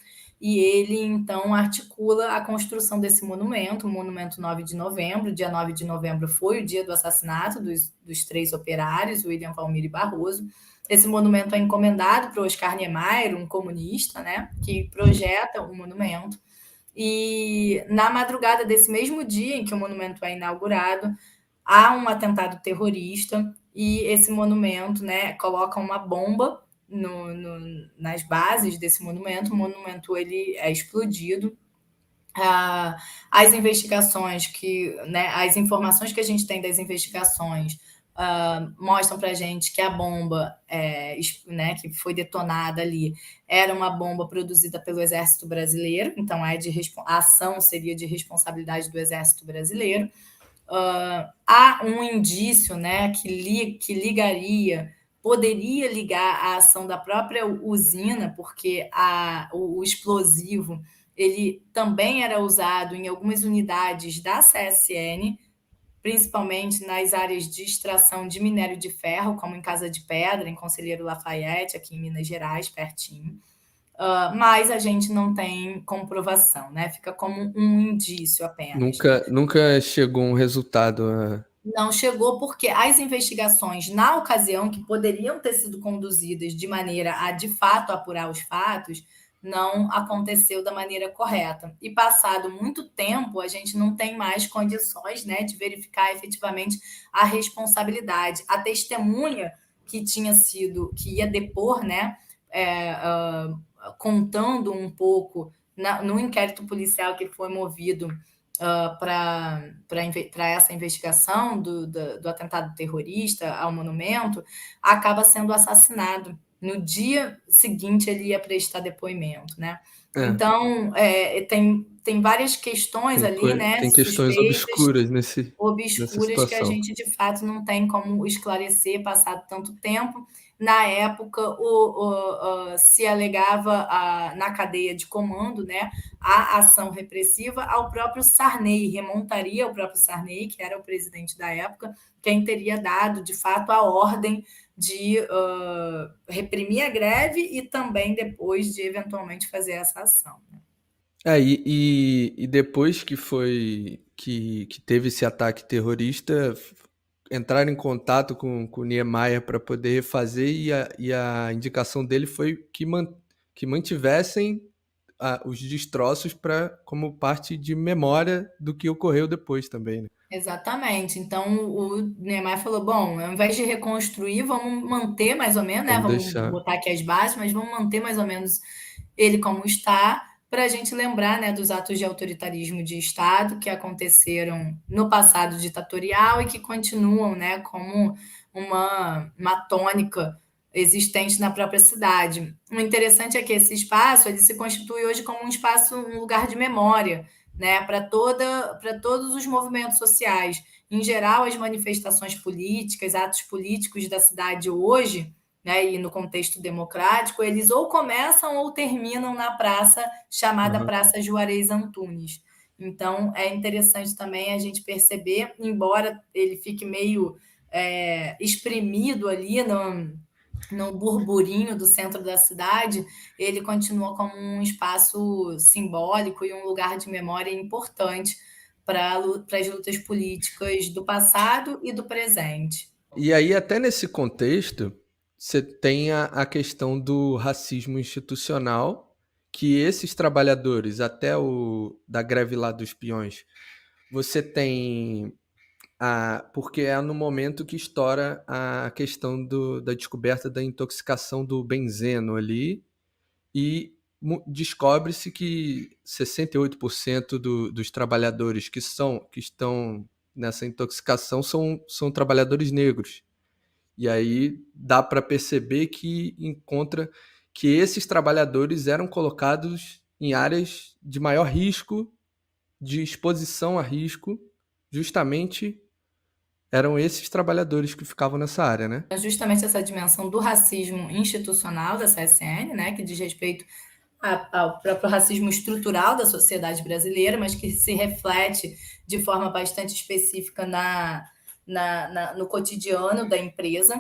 e ele então articula a construção desse monumento, o Monumento 9 de Novembro. Dia 9 de novembro foi o dia do assassinato dos três operários, William Valmir e Barroso. Esse monumento é encomendado para o Oscar Niemeyer, um comunista, né, que projeta o monumento. E na madrugada desse mesmo dia em que o monumento é inaugurado, há um atentado terrorista e esse monumento, né, coloca uma bomba nas bases desse monumento. O monumento ele é explodido. As investigações né, as informações que a gente tem das investigações mostram para a gente que a bomba né, que foi detonada ali era uma bomba produzida pelo Exército Brasileiro, então a ação seria de responsabilidade do Exército Brasileiro. Há um indício, né, que ligaria poderia ligar à ação da própria usina, porque o explosivo ele também era usado em algumas unidades da CSN, principalmente nas áreas de extração de minério de ferro, como em Casa de Pedra, em Conselheiro Lafayette, aqui em Minas Gerais, pertinho. Mas a gente não tem comprovação, né? Fica como um indício apenas. Nunca chegou um resultado. Não chegou porque as investigações, na ocasião, que poderiam ter sido conduzidas de maneira a, de fato, apurar os fatos, não aconteceu da maneira correta. E passado muito tempo, a gente não tem mais condições, né, de verificar efetivamente a responsabilidade. A testemunha que ia depor, né, contando um pouco no inquérito policial que foi movido para essa investigação do atentado terrorista ao monumento, acaba sendo assassinado. No dia seguinte, ele ia prestar depoimento, né? Então, tem várias questões ali, né? Tem questões Suspeitas, obscuras nessa obscuras que a situação. gente, de fato, não tem como esclarecer, passado tanto tempo. Na época, se alegava na cadeia de comando, né, a ação repressiva ao próprio Sarney, remontaria ao próprio Sarney, que era o presidente da época, quem teria dado, de fato, a ordem de reprimir a greve e também depois de, eventualmente, fazer essa ação. E depois que teve esse ataque terrorista, entraram em contato com o Niemeyer para poder fazer, e a indicação dele foi que mantivessem os destroços como parte de memória do que ocorreu depois também, né? Exatamente. Então o Niemeyer falou: bom, ao invés de reconstruir, vamos manter mais ou menos, né? Vamos Vamos deixar. botar aqui as bases, mas vamos manter mais ou menos ele como está, para a gente lembrar, né, dos atos de autoritarismo de Estado que aconteceram no passado ditatorial e que continuam, né, como uma tônica existente na própria cidade. O interessante é que esse espaço ele se constitui hoje como um espaço, um lugar de memória, né, para todos os movimentos sociais. Em geral, as manifestações políticas, atos políticos da cidade hoje, né, e no contexto democrático, eles ou começam ou terminam na praça chamada Praça Juarez Antunes. Então, é interessante também a gente perceber, embora ele fique meio exprimido ali no burburinho do centro da cidade, ele continua como um espaço simbólico e um lugar de memória importante para as lutas políticas do passado e do presente. E aí, até nesse contexto, você tem a questão do racismo institucional, que esses trabalhadores, até da greve lá dos peões, você tem porque é no momento que estoura a questão da descoberta da intoxicação do benzeno ali, e descobre-se que 68% dos trabalhadores que estão nessa intoxicação são trabalhadores negros. E aí dá para perceber que esses trabalhadores eram colocados em áreas de maior risco, de exposição a risco, justamente eram esses trabalhadores que ficavam nessa área, né? É justamente essa dimensão do racismo institucional da CSN, né, que diz respeito ao próprio racismo estrutural da sociedade brasileira, mas que se reflete de forma bastante específica no cotidiano da empresa,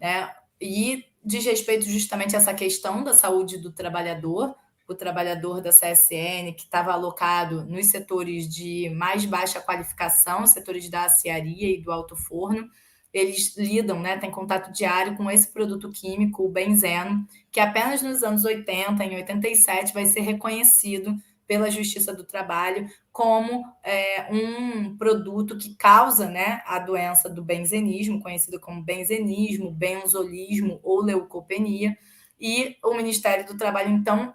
né? E diz respeito justamente a essa questão da saúde do trabalhador, o trabalhador da CSN que estava alocado nos setores de mais baixa qualificação, setores da aciaria e do alto forno, eles lidam, né, têm contato diário com esse produto químico, o benzeno, que apenas nos anos 80, em 87, vai ser reconhecido pela Justiça do Trabalho como um produto que causa, né, a doença do benzenismo, conhecida como benzenismo, benzolismo ou leucopenia, e o Ministério do Trabalho, então,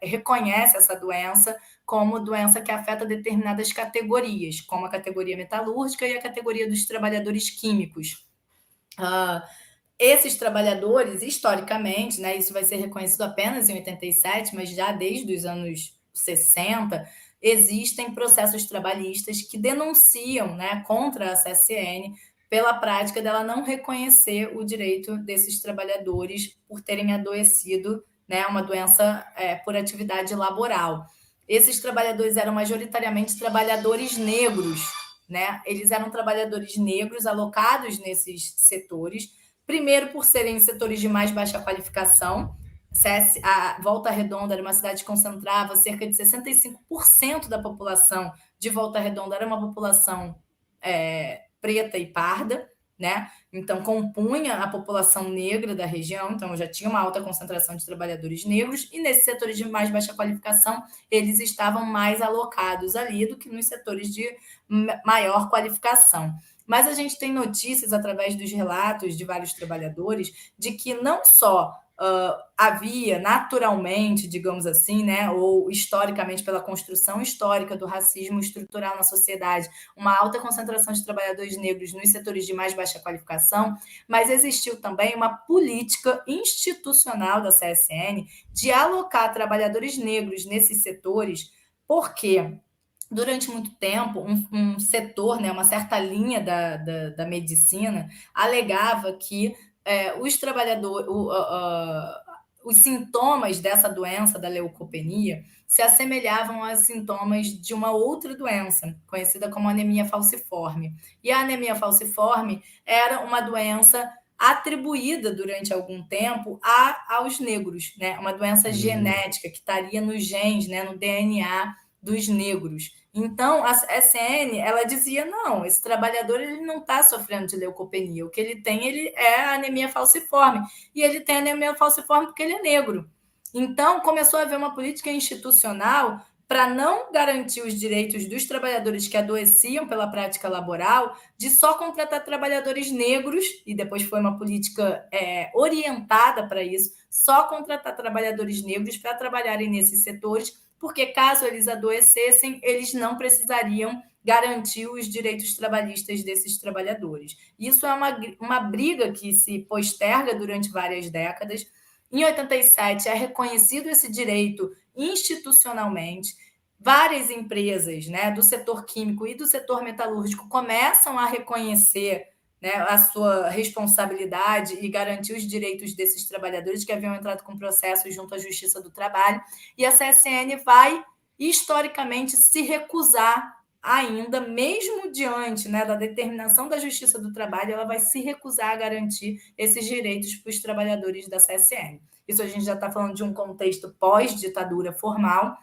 reconhece essa doença como doença que afeta determinadas categorias, como a categoria metalúrgica e a categoria dos trabalhadores químicos. Esses trabalhadores, historicamente, né, isso vai ser reconhecido apenas em 87, mas já desde os anos 60, existem processos trabalhistas que denunciam, né, contra a CSN pela prática dela não reconhecer o direito desses trabalhadores por terem adoecido, né, uma doença por atividade laboral. Esses trabalhadores eram majoritariamente trabalhadores negros, né? Eles eram trabalhadores negros alocados nesses setores, primeiro por serem setores de mais baixa qualificação. A Volta Redonda era uma cidade que concentrava cerca de 65% da população de Volta Redonda, era uma população preta e parda, né? Então compunha a população negra da região, então já tinha uma alta concentração de trabalhadores negros, e nesses setores de mais baixa qualificação, eles estavam mais alocados ali do que nos setores de maior qualificação. Mas a gente tem notícias, através dos relatos de vários trabalhadores, de que não só havia naturalmente, digamos assim, né, ou historicamente, pela construção histórica do racismo estrutural na sociedade, uma alta concentração de trabalhadores negros nos setores de mais baixa qualificação, mas existiu também uma política institucional da CSN de alocar trabalhadores negros nesses setores, porque durante muito tempo, um setor, né, uma certa linha da medicina, alegava que os trabalhadores, os sintomas dessa doença, da leucopenia, se assemelhavam aos sintomas de uma outra doença, conhecida como anemia falciforme. E a anemia falciforme era uma doença atribuída durante algum tempo aos negros, né? Uma doença genética que estaria nos genes, né, no DNA dos negros. Então, a SN, ela dizia, não, esse trabalhador ele não está sofrendo de leucopenia, o que ele tem é a anemia falciforme, e ele tem anemia falciforme porque ele é negro. Então, começou a haver uma política institucional para não garantir os direitos dos trabalhadores que adoeciam pela prática laboral, de só contratar trabalhadores negros, e depois foi uma política orientada para isso, só contratar trabalhadores negros para trabalharem nesses setores, porque caso eles adoecessem, eles não precisariam garantir os direitos trabalhistas desses trabalhadores. Isso é uma briga que se posterga durante várias décadas. Em 87, é reconhecido esse direito institucionalmente. Várias empresas, né, do setor químico e do setor metalúrgico começam a reconhecer, né, a sua responsabilidade e garantir os direitos desses trabalhadores que haviam entrado com processo junto à Justiça do Trabalho, e a CSN vai, historicamente, se recusar ainda, mesmo diante, né, da determinação da Justiça do Trabalho, ela vai se recusar a garantir esses direitos para os trabalhadores da CSN. Isso a gente já está falando de um contexto pós-ditadura formal,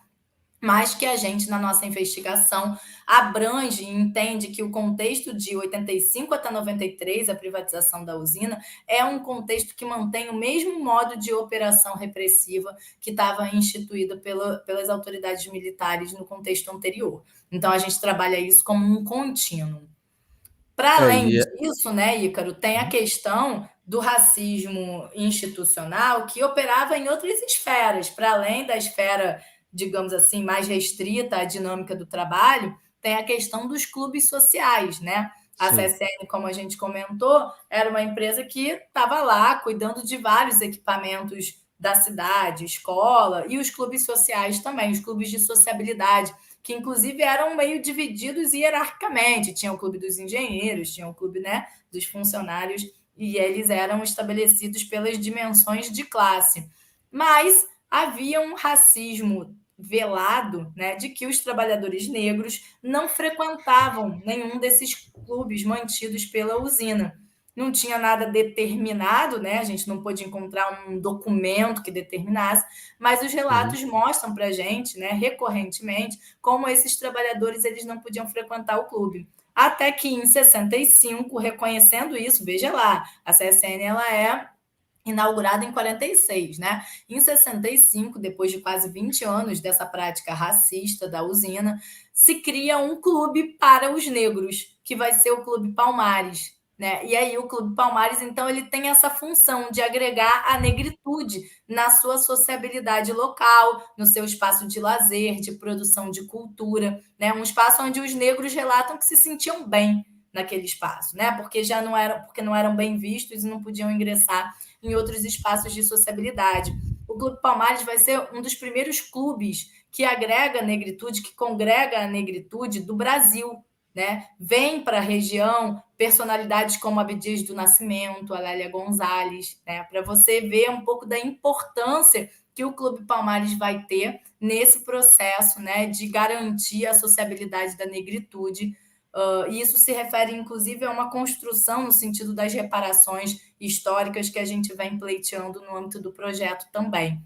mas que a gente, na nossa investigação, abrange e entende que o contexto de 85 até 93, a privatização da usina, é um contexto que mantém o mesmo modo de operação repressiva que estava instituído pelas autoridades militares no contexto anterior. Então, a gente trabalha isso como um contínuo. Para além disso, né, Ícaro, tem a questão do racismo institucional que operava em outras esferas, para além da esfera, digamos assim, mais restrita à dinâmica do trabalho, tem a questão dos clubes sociais, né? A CSN, como a gente comentou, era uma empresa que estava lá cuidando de vários equipamentos da cidade, escola, e os clubes sociais também, os clubes de sociabilidade, que inclusive eram meio divididos hierarquicamente. Tinha o clube dos engenheiros, tinha o clube, né, dos funcionários, e eles eram estabelecidos pelas dimensões de classe. Mas havia um racismo velado, né, de que os trabalhadores negros não frequentavam nenhum desses clubes mantidos pela usina. Não tinha nada determinado, né? A gente não pôde encontrar um documento que determinasse, mas os relatos mostram para a gente, né, recorrentemente, como esses trabalhadores eles não podiam frequentar o clube. Até que em 65, reconhecendo isso, veja lá, a CSN ela é inaugurada em 46, né? Em 65, depois de quase 20 anos dessa prática racista da usina, se cria um clube para os negros, que vai ser o Clube Palmares, né? E aí o Clube Palmares, então, ele tem essa função de agregar a negritude na sua sociabilidade local, no seu espaço de lazer, de produção de cultura, né? Um espaço onde os negros relatam que se sentiam bem naquele espaço, né? Porque não eram bem vistos e não podiam ingressar em outros espaços de sociabilidade. O Clube Palmares vai ser um dos primeiros clubes que agrega a negritude, que congrega a negritude do Brasil, né? Vem para a região personalidades como Abdias do Nascimento, a Lélia Gonzalez, né? Para você ver um pouco da importância que o Clube Palmares vai ter nesse processo, né, de garantir a sociabilidade da negritude. E isso se refere, inclusive, a uma construção no sentido das reparações históricas que a gente vem pleiteando no âmbito do projeto também.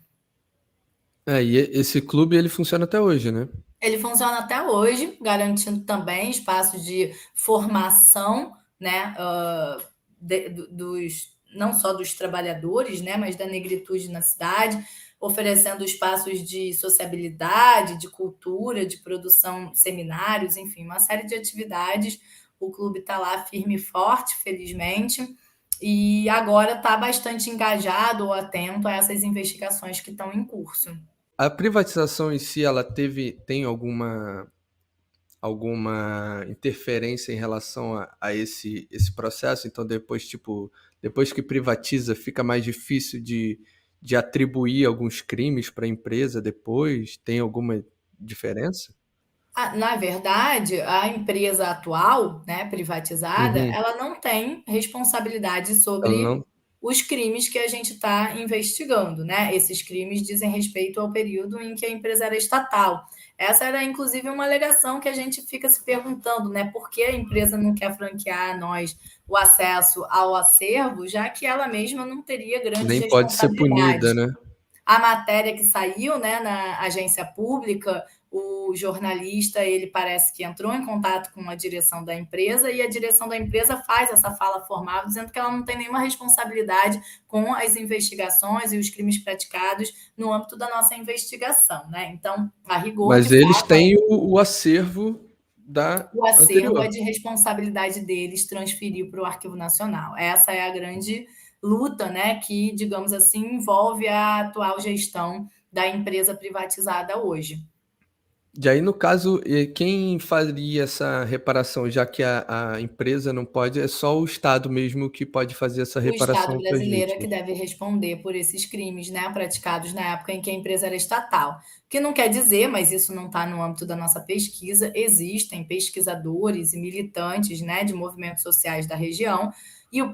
E esse clube ele funciona até hoje, né? Ele funciona até hoje, garantindo também espaços de formação, né, não só dos trabalhadores, né, mas da negritude na cidade, oferecendo espaços de sociabilidade, de cultura, de produção, seminários, enfim, uma série de atividades. O clube está lá firme e forte, felizmente, e agora está bastante engajado ou atento a essas investigações que estão em curso. A privatização em si, ela tem alguma interferência em relação a esse processo? Então, depois, tipo, depois que privatiza, fica mais difícil de atribuir alguns crimes para a empresa depois? Tem alguma diferença? Na verdade, a empresa atual, né, privatizada, Uhum. ela não tem responsabilidade Ela sobre não os crimes que a gente está investigando, né? Esses crimes dizem respeito ao período em que a empresa era estatal. Essa era, inclusive, uma alegação que a gente fica se perguntando, né? Por que a empresa não quer franquear a nós o acesso ao acervo, já que ela mesma não teria grandes nem pode ser punida, responsabilidades. né? A matéria que saiu, né, na agência pública, o jornalista, ele parece que entrou em contato com a direção da empresa e a direção da empresa faz essa fala formal, dizendo que ela não tem nenhuma responsabilidade com as investigações e os crimes praticados no âmbito da nossa investigação, né? Então, a rigor, de Mas eles fato, têm o acervo da o acervo é anterior. de responsabilidade deles transferir para o Arquivo Nacional. Essa é a grande luta, né, que, digamos assim, envolve a atual gestão da empresa privatizada hoje. E aí, no caso, quem faria essa reparação, já que a empresa não pode, é só o Estado mesmo que pode fazer essa O Estado reparação para as brasileiro é que vítimas. deve responder por esses crimes, né, praticados na época em que a empresa era estatal. Que não quer dizer, mas isso não está no âmbito da nossa pesquisa, existem pesquisadores e militantes, né, de movimentos sociais da região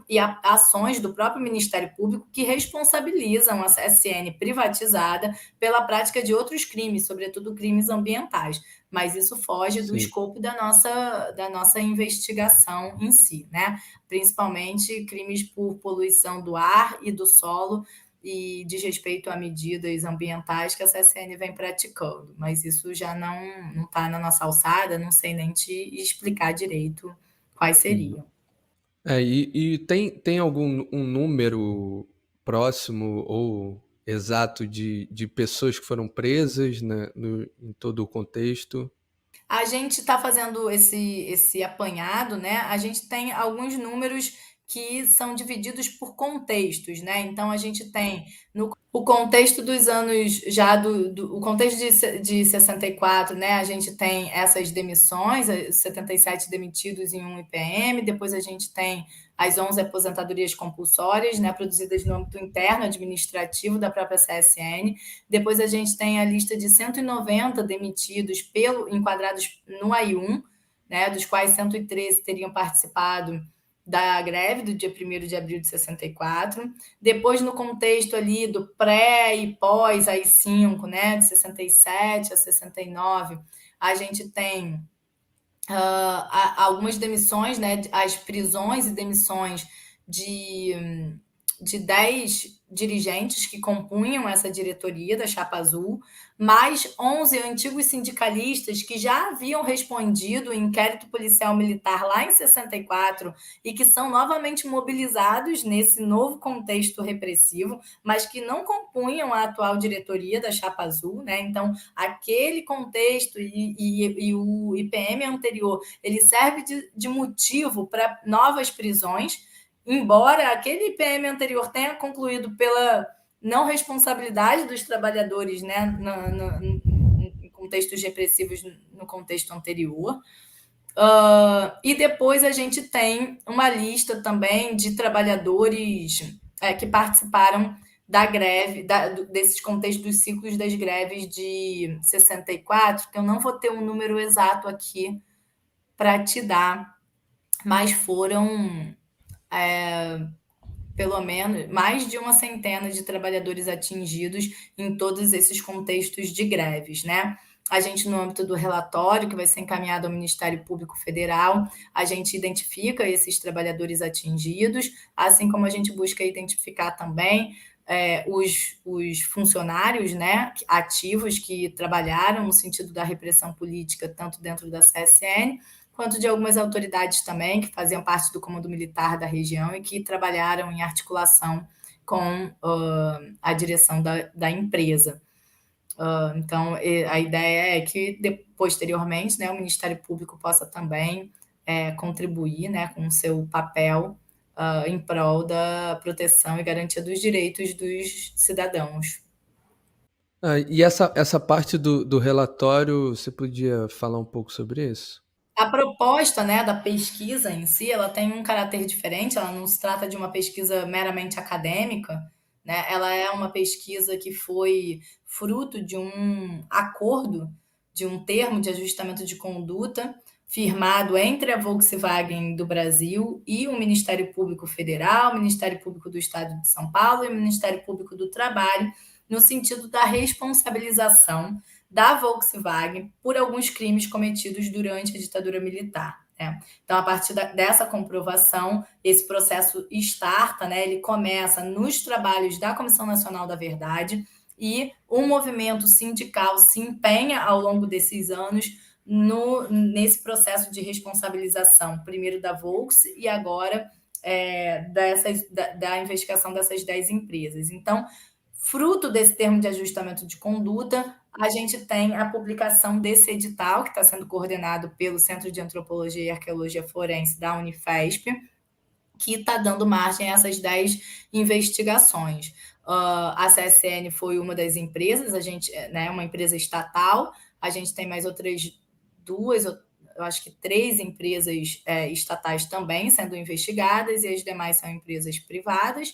e ações do próprio Ministério Público que responsabilizam a CSN privatizada pela prática de outros crimes, sobretudo crimes ambientais. Mas isso foge do Sim. escopo da nossa investigação em si, né? Principalmente crimes por poluição do ar e do solo e desrespeito a medidas ambientais que a CSN vem praticando. Mas isso já não está na nossa alçada, não sei nem te explicar direito quais Uhum. seriam. E tem algum um número próximo ou exato de pessoas que foram presas em todo o contexto? A gente está fazendo esse apanhado, né? A gente tem alguns números que são divididos por contextos, né? Então a gente tem o contexto dos anos já o contexto de 64, né? A gente tem essas demissões, 77 demitidos em um IPM, depois a gente tem as 11 aposentadorias compulsórias, né, produzidas no âmbito interno administrativo da própria CSN. Depois a gente tem a lista de 190 demitidos enquadrados no AI1, né, dos quais 113 teriam participado da greve do dia 1º de abril de 64. Depois, no contexto ali do pré e pós AI5, né, de 67 a 69, a gente tem algumas demissões, né, as prisões e demissões de 10 dirigentes que compunham essa diretoria da Chapa Azul, mais 11 antigos sindicalistas que já haviam respondido em inquérito policial militar lá em 64 e que são novamente mobilizados nesse novo contexto repressivo, mas que não compunham a atual diretoria da Chapa Azul, né? Então, aquele contexto e o IPM anterior, ele serve de motivo para novas prisões, embora aquele IPM anterior tenha concluído pela não responsabilidade dos trabalhadores, né, em contextos repressivos no contexto anterior. E depois a gente tem uma lista também de trabalhadores que participaram da greve, desses contextos dos ciclos das greves de 64, que eu não vou ter um número exato aqui para te dar, mas foram pelo menos mais de uma centena de trabalhadores atingidos em todos esses contextos de greves, né? A gente, no âmbito do relatório, que vai ser encaminhado ao Ministério Público Federal, a gente identifica esses trabalhadores atingidos, assim como a gente busca identificar também os funcionários, né, ativos que trabalharam no sentido da repressão política, tanto dentro da CSN, quanto de algumas autoridades também, que faziam parte do comando militar da região e que trabalharam em articulação com a direção da empresa. Então, a ideia é que, posteriormente, né, o Ministério Público possa também contribuir, né, com o seu papel em prol da proteção e garantia dos direitos dos cidadãos. E essa parte do relatório, você podia falar um pouco sobre isso? A proposta, né, da pesquisa em si, ela tem um caráter diferente, ela não se trata de uma pesquisa meramente acadêmica, né? Ela é uma pesquisa que foi fruto de um acordo, de um termo de ajustamento de conduta firmado entre a Volkswagen do Brasil e o Ministério Público Federal, o Ministério Público do Estado de São Paulo e o Ministério Público do Trabalho, no sentido da responsabilização da Volkswagen por alguns crimes cometidos durante a ditadura militar. Né? Então, a partir dessa comprovação, esse processo starta, né? Ele começa nos trabalhos da Comissão Nacional da Verdade e o movimento sindical se empenha ao longo desses anos nesse processo de responsabilização, primeiro da Volks e agora da investigação dessas 10 empresas. Então, fruto desse termo de ajustamento de conduta, a gente tem a publicação desse edital, que está sendo coordenado pelo Centro de Antropologia e Arqueologia Forense da Unifesp, que está dando margem a essas 10 investigações. A CSN foi uma das empresas, uma empresa estatal, a gente tem mais outras duas, eu acho que 3 empresas estatais também sendo investigadas, e as demais são empresas privadas.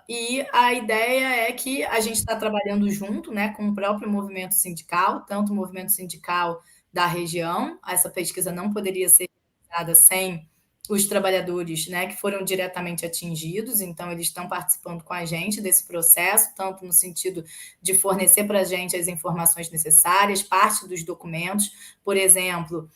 E a ideia é que a gente está trabalhando junto, né, com o próprio movimento sindical, tanto o movimento sindical da região, essa pesquisa não poderia ser realizada sem os trabalhadores, né, que foram diretamente atingidos, então eles estão participando com a gente desse processo, tanto no sentido de fornecer para a gente as informações necessárias, parte dos documentos, por exemplo,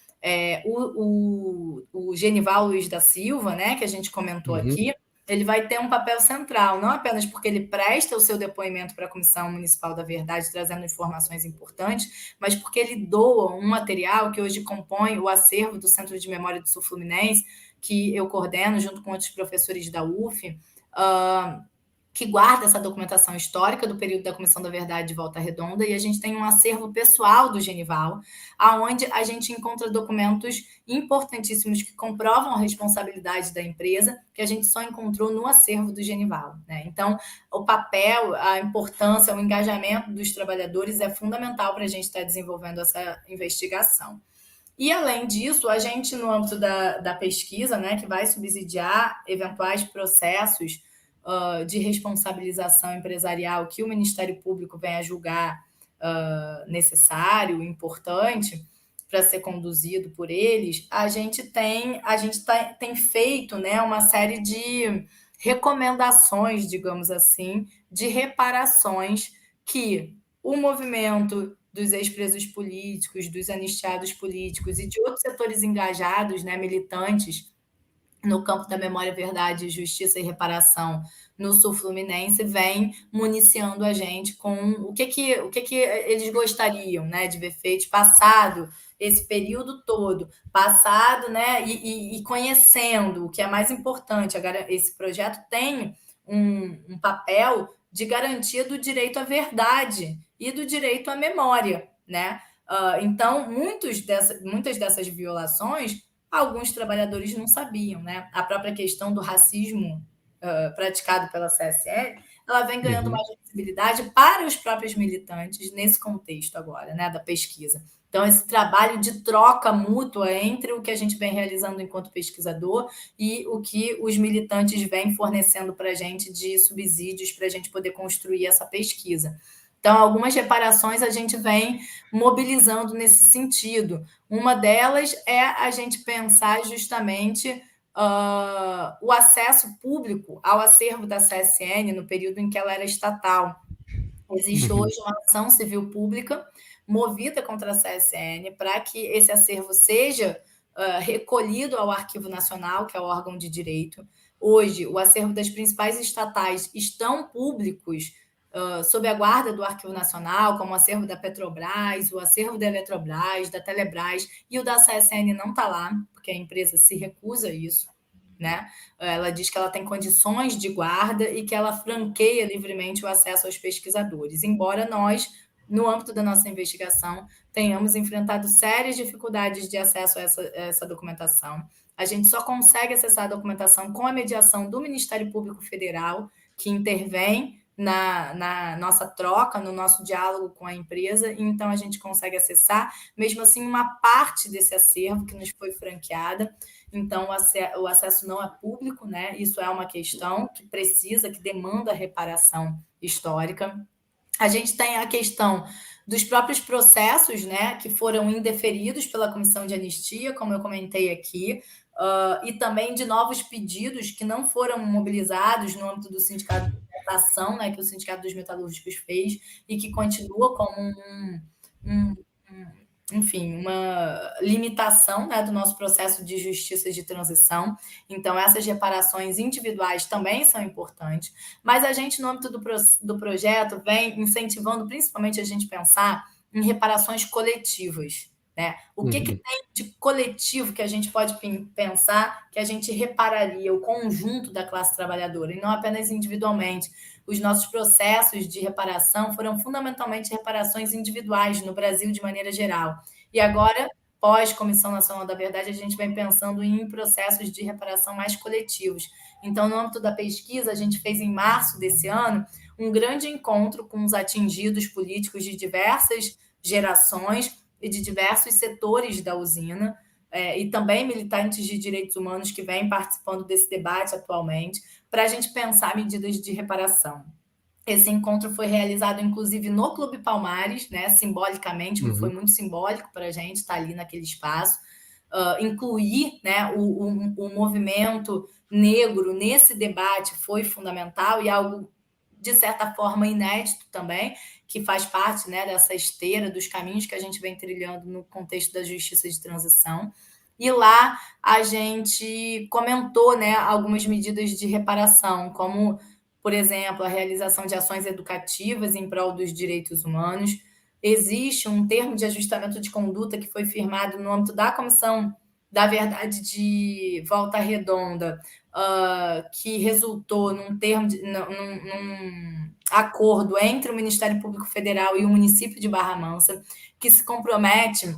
o Genival Luiz da Silva, né, que a gente comentou aqui, ele vai ter um papel central, não apenas porque ele presta o seu depoimento para a Comissão Municipal da Verdade, trazendo informações importantes, mas porque ele doa um material que hoje compõe o acervo do Centro de Memória do Sul Fluminense, que eu coordeno junto com outros professores da UF, que guarda essa documentação histórica do período da Comissão da Verdade de Volta Redonda, e a gente tem um acervo pessoal do Genival, aonde a gente encontra documentos importantíssimos que comprovam a responsabilidade da empresa, que a gente só encontrou no acervo do Genival. Né? Então, o papel, a importância, o engajamento dos trabalhadores é fundamental para a gente estar desenvolvendo essa investigação. E, além disso, a gente, no âmbito da pesquisa, né, que vai subsidiar eventuais processos de responsabilização empresarial que o Ministério Público venha a julgar necessário, importante para ser conduzido por eles, a gente tem feito, né, uma série de recomendações, digamos assim, de reparações que o movimento dos ex-presos políticos, dos anistiados políticos e de outros setores engajados, né, militantes, no campo da memória, verdade, justiça e reparação no Sul Fluminense, vem municiando a gente com o que eles gostariam, né, de ver feito, passado esse período todo, passado, né, e conhecendo, o que é mais importante. Agora, esse projeto tem um papel de garantia do direito à verdade e do direito à memória, né? Então, muitas dessas violações alguns trabalhadores não sabiam, né? A própria questão do racismo praticado pela CSL, ela vem ganhando mais visibilidade para os próprios militantes nesse contexto agora, né, da pesquisa. Então, esse trabalho de troca mútua entre o que a gente vem realizando enquanto pesquisador e o que os militantes vêm fornecendo para a gente de subsídios para a gente poder construir essa pesquisa. Então, algumas reparações a gente vem mobilizando nesse sentido. Uma delas é a gente pensar justamente o acesso público ao acervo da CSN no período em que ela era estatal. Existe Uhum. hoje uma ação civil pública movida contra a CSN para que esse acervo seja recolhido ao Arquivo Nacional, que é o órgão de direito. Hoje, o acervo das principais estatais estão públicos sob a guarda do Arquivo Nacional, como o acervo da Petrobras, o acervo da Eletrobras, da Telebrás, e o da CSN não está lá, porque a empresa se recusa a isso. Né? Ela diz que ela tem condições de guarda e que ela franqueia livremente o acesso aos pesquisadores, embora nós, no âmbito da nossa investigação, tenhamos enfrentado sérias dificuldades de acesso a essa documentação. A gente só consegue acessar a documentação com a mediação do Ministério Público Federal, que intervém na nossa troca, no nosso diálogo com a empresa, e então a gente consegue acessar, mesmo assim, uma parte desse acervo que nos foi franqueada. Então, o acesso não é público, né? Isso é uma questão que precisa, que demanda reparação histórica. A gente tem a questão dos próprios processos, né, que foram indeferidos pela Comissão de Anistia, como eu comentei aqui, e também de novos pedidos que não foram mobilizados no âmbito do sindicato da ação, né, que o Sindicato dos Metalúrgicos fez, e que continua como um enfim, uma limitação, né, do nosso processo de justiça de transição. Então, essas reparações individuais também são importantes, mas a gente, no âmbito do projeto, vem incentivando principalmente a gente pensar em reparações coletivas. Né? O que Uhum. tem de coletivo que a gente pode pensar que a gente repararia o conjunto da classe trabalhadora, e não apenas individualmente. Os nossos processos de reparação foram fundamentalmente reparações individuais no Brasil de maneira geral. E agora, pós-Comissão Nacional da Verdade, a gente vem pensando em processos de reparação mais coletivos. Então, no âmbito da pesquisa, a gente fez em março desse ano um grande encontro com os atingidos políticos de diversas gerações e de diversos setores da usina, e também militantes de direitos humanos que vêm participando desse debate atualmente, para a gente pensar medidas de reparação. Esse encontro foi realizado, inclusive, no Clube Palmares, né, simbolicamente, foi Uhum. muito simbólico para a gente estar ali naquele espaço. Incluir, né, o movimento negro nesse debate foi fundamental e algo, de certa forma, inédito também, que faz parte, né, dessa esteira dos caminhos que a gente vem trilhando no contexto da justiça de transição. E lá a gente comentou, né, algumas medidas de reparação, como, por exemplo, a realização de ações educativas em prol dos direitos humanos. Existe um termo de ajustamento de conduta que foi firmado no âmbito da Comissão da Verdade de Volta Redonda, que resultou num acordo entre o Ministério Público Federal e o município de Barra Mansa, que se compromete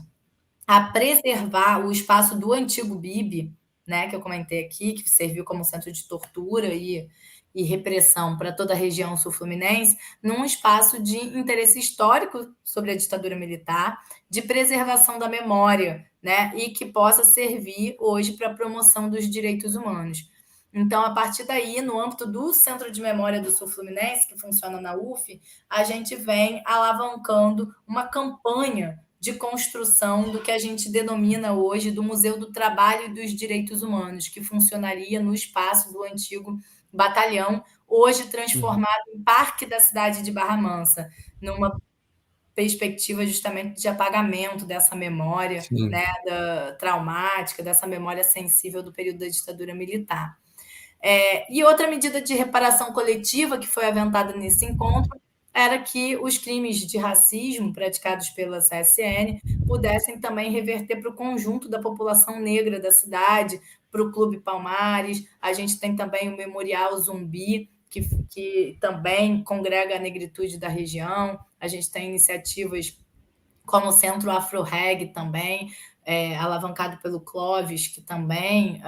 a preservar o espaço do antigo BIB, né, que eu comentei aqui, que serviu como centro de tortura e repressão para toda a região sul-fluminense, num espaço de interesse histórico sobre a ditadura militar, de preservação da memória, né, e que possa servir hoje para a promoção dos direitos humanos. Então, a partir daí, no âmbito do Centro de Memória do Sul Fluminense, que funciona na UF, a gente vem alavancando uma campanha de construção do que a gente denomina hoje do Museu do Trabalho e dos Direitos Humanos, que funcionaria no espaço do antigo batalhão, hoje Uhum. transformado em Parque da Cidade de Barra Mansa, numa perspectiva justamente de apagamento dessa memória, Sim. né, traumática, dessa memória sensível do período da ditadura militar. E outra medida de reparação coletiva que foi aventada nesse encontro era que os crimes de racismo praticados pela CSN pudessem também reverter para o conjunto da população negra da cidade, para o Clube Palmares. A gente tem também o Memorial Zumbi, que também congrega a negritude da região. A gente tem iniciativas como o Centro Afro-Reg também, alavancado pelo Clóvis, que também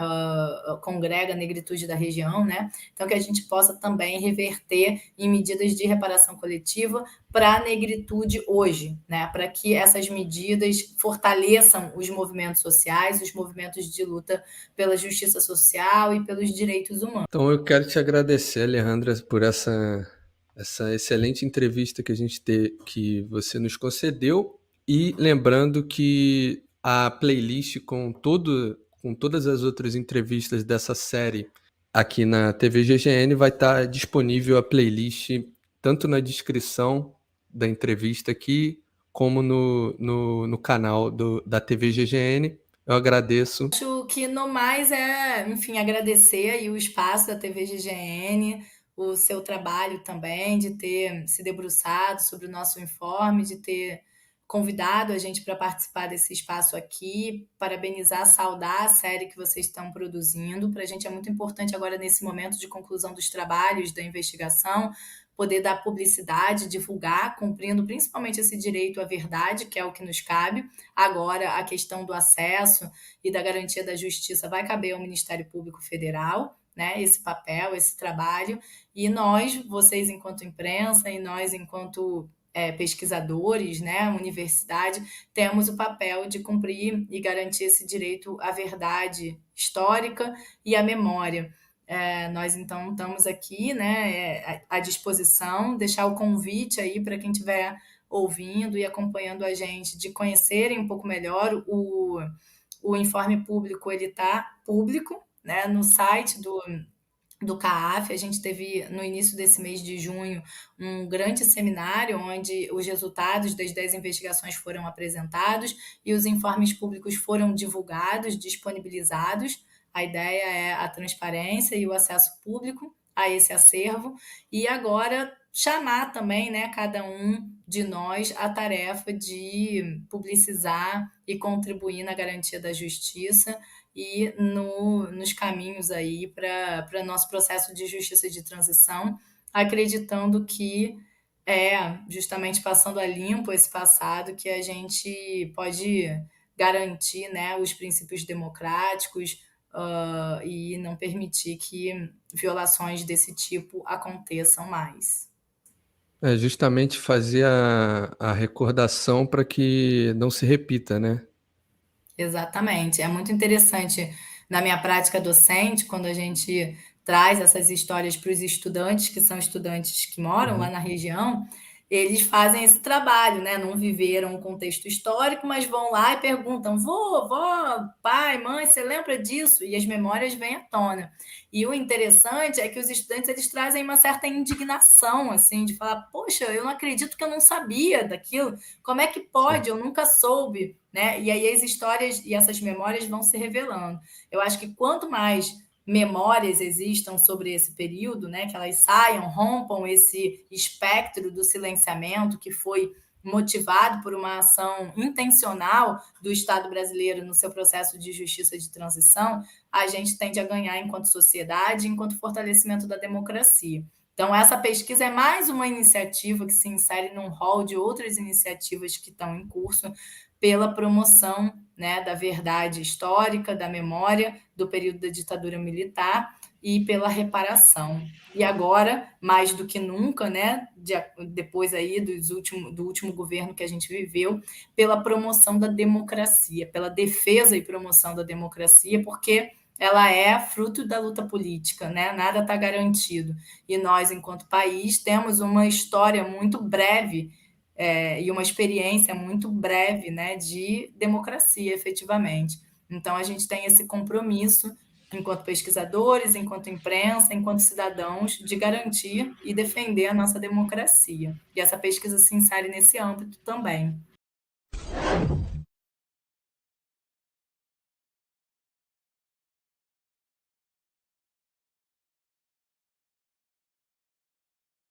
congrega a negritude da região, né? Então, que a gente possa também reverter em medidas de reparação coletiva para a negritude hoje, né? Para que essas medidas fortaleçam os movimentos sociais, os movimentos de luta pela justiça social e pelos direitos humanos. Então eu quero te agradecer, Alejandra, por essa essa excelente entrevista que a gente que você nos concedeu, e lembrando que a playlist com todas as outras entrevistas dessa série aqui na TV GGN vai estar disponível a playlist tanto na descrição da entrevista aqui, como no canal da TV GGN. Eu agradeço. Acho que no mais enfim, agradecer aí o espaço da TV GGN, o seu trabalho também, de ter se debruçado sobre o nosso informe, de ter convidado a gente para participar desse espaço aqui, parabenizar, saudar a série que vocês estão produzindo. Para a gente é muito importante agora, nesse momento de conclusão dos trabalhos da investigação, poder dar publicidade, divulgar, cumprindo principalmente esse direito à verdade, que é o que nos cabe. Agora, a questão do acesso e da garantia da justiça vai caber ao Ministério Público Federal, né? Esse papel, esse trabalho. E nós, vocês enquanto imprensa, e nós enquanto pesquisadores, né, universidade, temos o papel de cumprir e garantir esse direito à verdade histórica e à memória. Nós, então, estamos aqui, né, à disposição, deixar o convite aí para quem estiver ouvindo e acompanhando a gente, de conhecerem um pouco melhor o informe público. Ele está público, né, no site do CAAF. A gente teve, no início desse mês de junho, um grande seminário onde os resultados das 10 investigações foram apresentados e os informes públicos foram divulgados, disponibilizados. A ideia é a transparência e o acesso público a esse acervo, e agora chamar também, né, cada um de nós a tarefa de publicizar e contribuir na garantia da justiça e nos caminhos aí para nosso processo de justiça de transição, acreditando que é justamente passando a limpo esse passado que a gente pode garantir, né, os princípios democráticos, e não permitir que violações desse tipo aconteçam mais. É justamente fazer a recordação para que não se repita, né? Exatamente. É muito interessante na minha prática docente, quando a gente traz essas histórias para os estudantes, que são estudantes que moram lá Uhum. na região, eles fazem esse trabalho, né? Não viveram um contexto histórico, mas vão lá e perguntam: vô, vó, pai, mãe, você lembra disso? E as memórias vêm à tona. E o interessante é que os estudantes, eles trazem uma certa indignação, assim, de falar: poxa, eu não acredito que eu não sabia daquilo. Como é que Sim. pode? Eu nunca soube, né? E aí as histórias e essas memórias vão se revelando. Eu acho que quanto mais memórias existam sobre esse período, né, que elas saiam, rompam esse espectro do silenciamento que foi motivado por uma ação intencional do Estado brasileiro no seu processo de justiça de transição, a gente tende a ganhar enquanto sociedade, enquanto fortalecimento da democracia. Então, essa pesquisa é mais uma iniciativa que se insere num rol de outras iniciativas que estão em curso pela promoção, né, da verdade histórica, da memória do período da ditadura militar e pela reparação. E agora, mais do que nunca, né, depois aí do último governo que a gente viveu, pela promoção da democracia, pela defesa e promoção da democracia, porque ela é fruto da luta política, né? Nada está garantido. E nós, enquanto país, temos uma história muito breve, e uma experiência muito breve, né, de democracia, efetivamente. Então, a gente tem esse compromisso, enquanto pesquisadores, enquanto imprensa, enquanto cidadãos, de garantir e defender a nossa democracia. E essa pesquisa se insere nesse âmbito também.